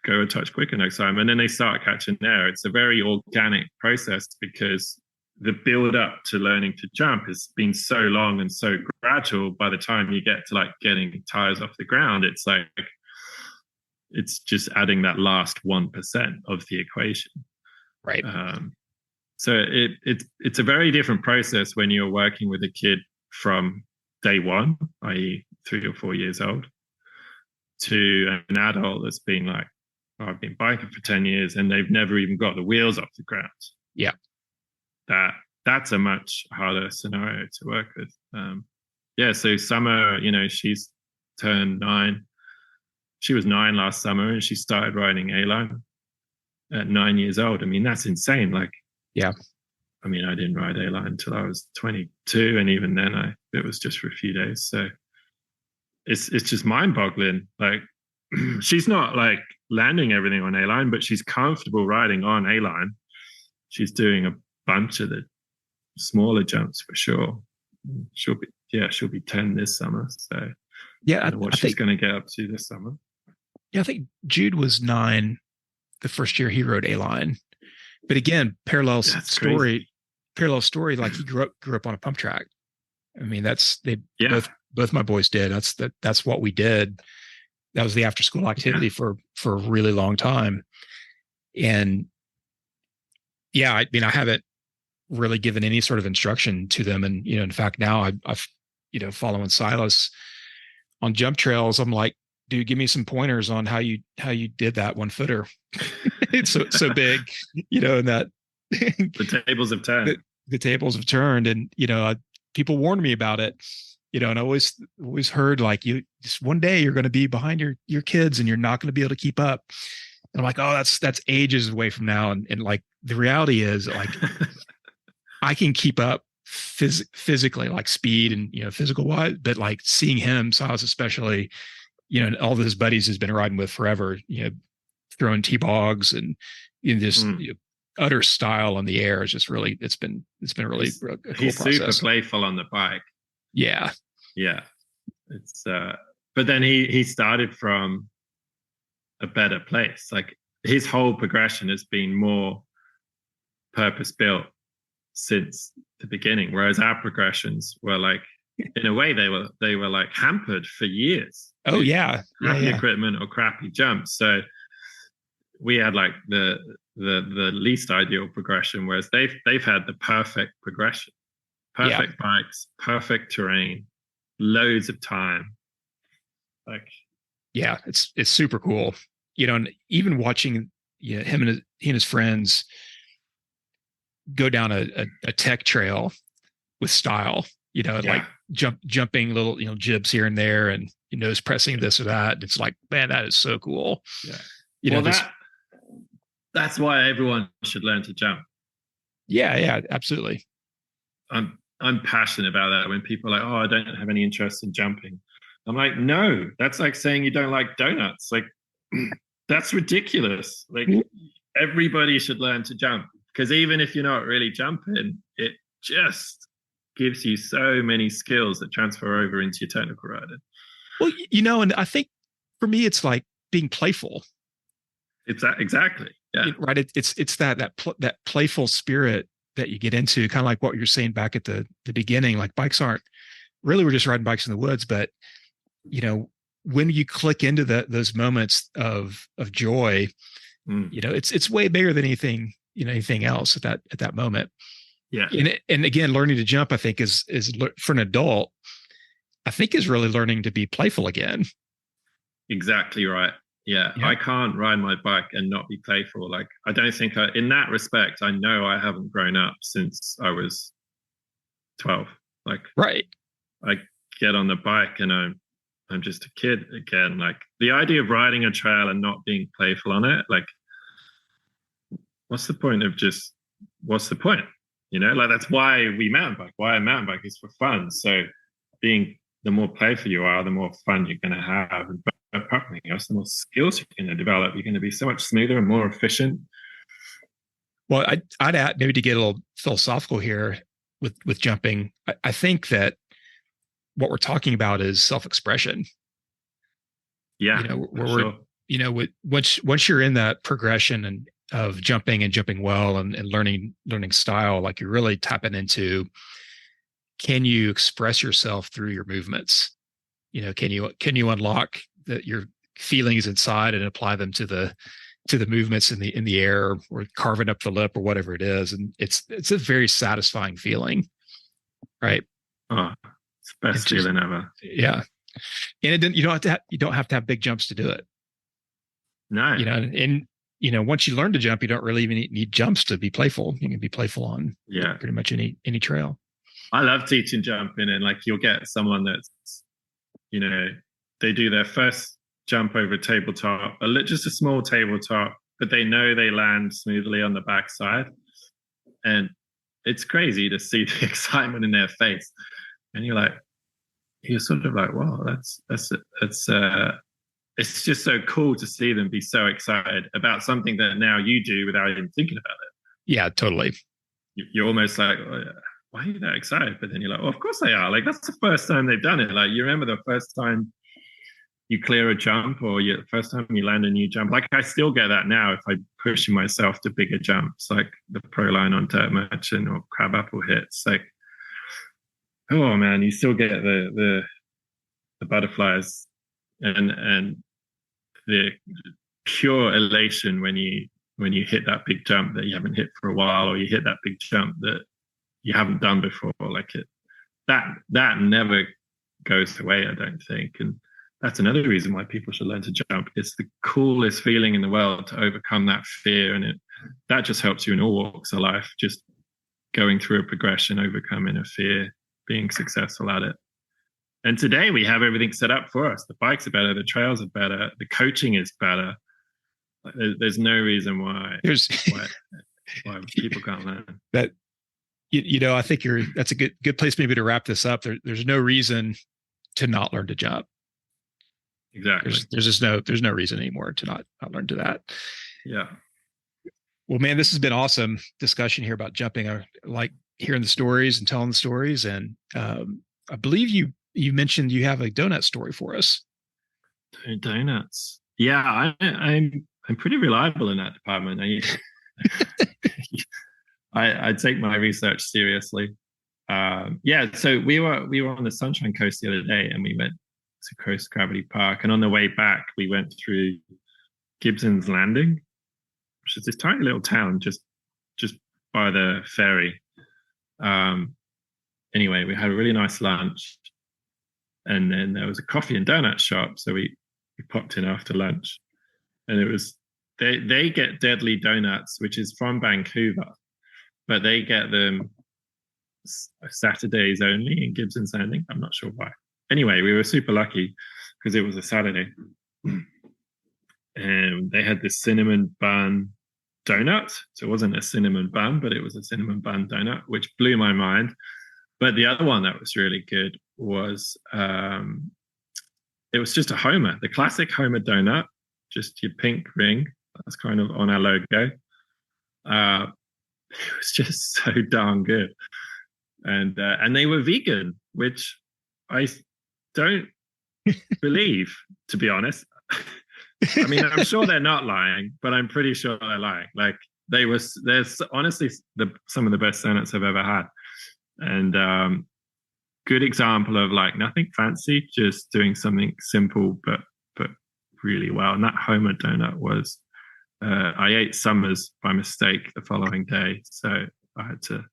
go a touch quicker next time. And then they start catching air. It's a very organic process, because the build up to learning to jump has been so long and so gradual. By the time you get to like getting tires off the ground, it's like, it's just adding that last 1% of the equation. Right. So it's a very different process when you're working with a kid from day one, i.e. 3 or 4 years old, to an adult that's been like, I've been biking for 10 years and they've never even got the wheels off the ground. Yeah. That's a much harder scenario to work with. So Summer, she's turned 9. She was 9 last summer, and she started riding A-line at 9 years old. I mean, that's insane. Like, yeah. I mean, I didn't ride A-line until I was 22, and even then it was just for a few days. So it's just mind-boggling. Like, she's not like landing everything on A-line, but she's comfortable riding on A-line. She's doing a bunch of the smaller jumps for sure. She'll be 10 this summer. So yeah, I don't know what she's going to get up to this summer. Yeah, I think Jude was 9 the first year he rode A-line. But again, parallel story. Like, he grew up on a pump track. I mean, they both my boys did. That's what we did. That was the after school activity for a really long time. And yeah, I mean, I haven't really given any sort of instruction to them. And, in fact, now I've following Silas on jump trails. I'm like, dude, give me some pointers on how you did that 1-footer. It's so big, and that the tables have turned. The tables have turned, and people warned me about it, and I always heard like, you just one day you're going to be behind your kids and you're not going to be able to keep up. And I'm like, oh, that's ages away from now. And like the reality is like I can keep up physically, like speed and physical wise, but like seeing him, Silas especially, and all of his buddies he's been riding with forever, throwing T-bogs and just utter style on the air is just really it's been really a cool he's process. Super playful on the bike. Yeah. It's but then he started from a better place. Like his whole progression has been more purpose built since the beginning, whereas our progressions were like, in a way, they were like hampered for years. Oh yeah, crappy equipment or crappy jumps. So we had like the least ideal progression, whereas they've had the perfect progression, perfect bikes, perfect terrain, loads of time. Like, yeah, it's super cool. And even watching him and his friends go down a tech trail with style, like jumping little, jibs here and there and nose pressing this or that. And it's like, man, that is so cool. Yeah. That's why everyone should learn to jump. Yeah, absolutely. I'm passionate about that. When people are like, oh, I don't have any interest in jumping. I'm like, no, that's like saying you don't like donuts. Like, that's ridiculous. Like, everybody should learn to jump, because even if you're not really jumping, it just gives you so many skills that transfer over into your technical riding. Well, and I think for me, it's like being playful. It's that exactly. Yeah. Right. It's that playful spirit that you get into, kind of like what you're saying back at the beginning. Like bikes aren't really, we're just riding bikes in the woods, but when you click into those moments of joy, it's way bigger than anything else at that moment. Yeah. And again, learning to jump, I think is for an adult, I think is really learning to be playful again. Exactly right. Yeah. I can't ride my bike and not be playful. Like, I don't think in that respect, I know I haven't grown up since I was 12. Like, right. I get on the bike and I'm just a kid again. Like, the idea of riding a trail and not being playful on it, like, what's the point? Like, that's why we mountain bike. Why a mountain bike is for fun. So the more playful you are, the more fun you're going to have. And apparently, the more skills you're going to develop. You're going to be so much smoother and more efficient. Well, I'd add, maybe to get a little philosophical here with jumping, I think that what we're talking about is self-expression. Yeah, sure. Once you're in that progression and of jumping and jumping well and learning style, like you're really tapping into, can you express yourself through your movements? Can you unlock your feelings inside and apply them to the movements in the air, or carving up the lip or whatever it is? And it's a very satisfying feeling, right? Oh, it's the best feeling ever. Yeah. And you don't have to have big jumps to do it. No. And once you learn to jump, you don't really even need jumps to be playful. You can be playful on pretty much any trail. I love teaching jumping, and like, you'll get someone that's, they do their first jump over a tabletop, just a small tabletop, but they know they land smoothly on the backside. And it's crazy to see the excitement in their face. And you're sort of like, wow, it's just so cool to see them be so excited about something that now you do without even thinking about it. Yeah, totally. You're almost like, oh, yeah, why are you that excited? But then you're like, oh, of course they are. Like, that's the first time they've done it. Like, you remember the first time you clear a jump, or the first time you land a new jump. Like, I still get that now if I push myself to bigger jumps, like the pro line on dirt merchant or crabapple hits. Like, oh man, you still get the the butterflies and the pure elation when you hit that big jump that you haven't hit for a while, or you hit that big jump that you haven't done before. Like that never goes away, I don't think. And that's another reason why people should learn to jump. It's the coolest feeling in the world to overcome that fear, and that just helps you in all walks of life. Just going through a progression, overcoming a fear, being successful at it. And today we have everything set up for us. The bikes are better, the trails are better, the coaching is better. There's no reason why people can't learn. That, I think that's a good place maybe to wrap this up. There's no reason to not learn to jump. Exactly. There's no reason anymore to not learn to that. Yeah. Well, man, this has been awesome discussion here about jumping. I like hearing the stories and telling the stories. And I believe you mentioned you have a donut story for us. Donuts. Yeah, I'm pretty reliable in that department. I take my research seriously. So we were on the Sunshine Coast the other day, and we went to Coast Gravity Park. And on the way back, we went through Gibson's Landing, which is this tiny little town just by the ferry. Anyway, we had a really nice lunch, and then there was a coffee and donut shop. So we popped in after lunch, and it was they get Deadly Donuts, which is from Vancouver, but they get them Saturdays only in Gibson's Landing. I'm not sure why. Anyway, we were super lucky because it was a Saturday, and they had this cinnamon bun donut. So it wasn't a cinnamon bun, but it was a cinnamon bun donut, which blew my mind. But the other one that was really good was it was just a Homer, the classic Homer donut, just your pink ring. That's kind of on our logo. It was just so darn good, and they were vegan, which I don't believe, to be honest. I mean, I'm sure they're not lying, but I'm pretty sure they're lying. Like there's honestly some of the best donuts I've ever had, and good example of like nothing fancy, just doing something simple but really well. And that Homer donut was, I ate Summers by mistake the following day, so I had to.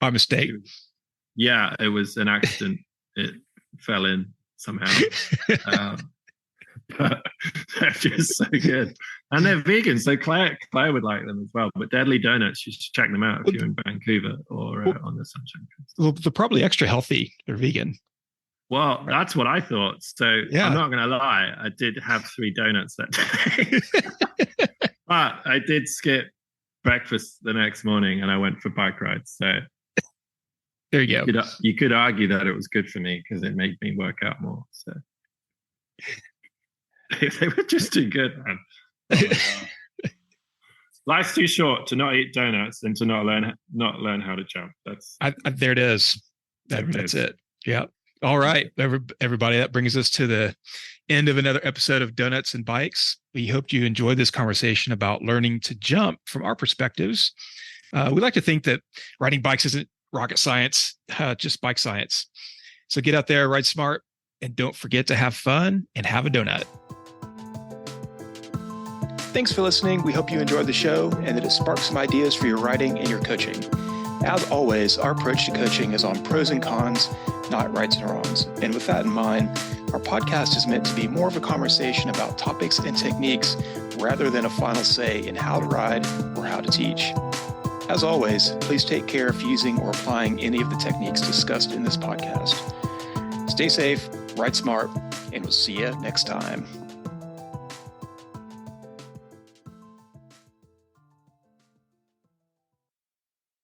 By mistake? Yeah, it was an accident. It fell in somehow. But they're just so good, and they're vegan, so Claire would like them as well. But Deadly Donuts, you should check them out if you're in Vancouver or on the Sunshine Coast. Well, they're probably extra healthy. They're vegan. Well, that's what I thought. So yeah. I'm not going to lie, I did have 3 donuts that day, but I did skip breakfast the next morning and I went for bike rides. So there you go. You could argue that it was good for me because it made me work out more. So they were just too good, man. Oh, life's too short to not eat donuts and to not learn how to jump. There it is. That's it. Yeah. All right, everybody. That brings us to the end of another episode of Donuts and Bikes. We hope you enjoyed this conversation about learning to jump from our perspectives. We like to think that riding bikes isn't rocket science, just bike science. So get out there, ride smart, and don't forget to have fun and have a donut. Thanks for listening. We hope you enjoyed the show and that it sparked some ideas for your riding and your coaching. As always, our approach to coaching is on pros and cons, not rights and wrongs. And with that in mind, our podcast is meant to be more of a conversation about topics and techniques rather than a final say in how to ride or how to teach. As always, please take care if using or applying any of the techniques discussed in this podcast. Stay safe, ride smart, and we'll see you next time.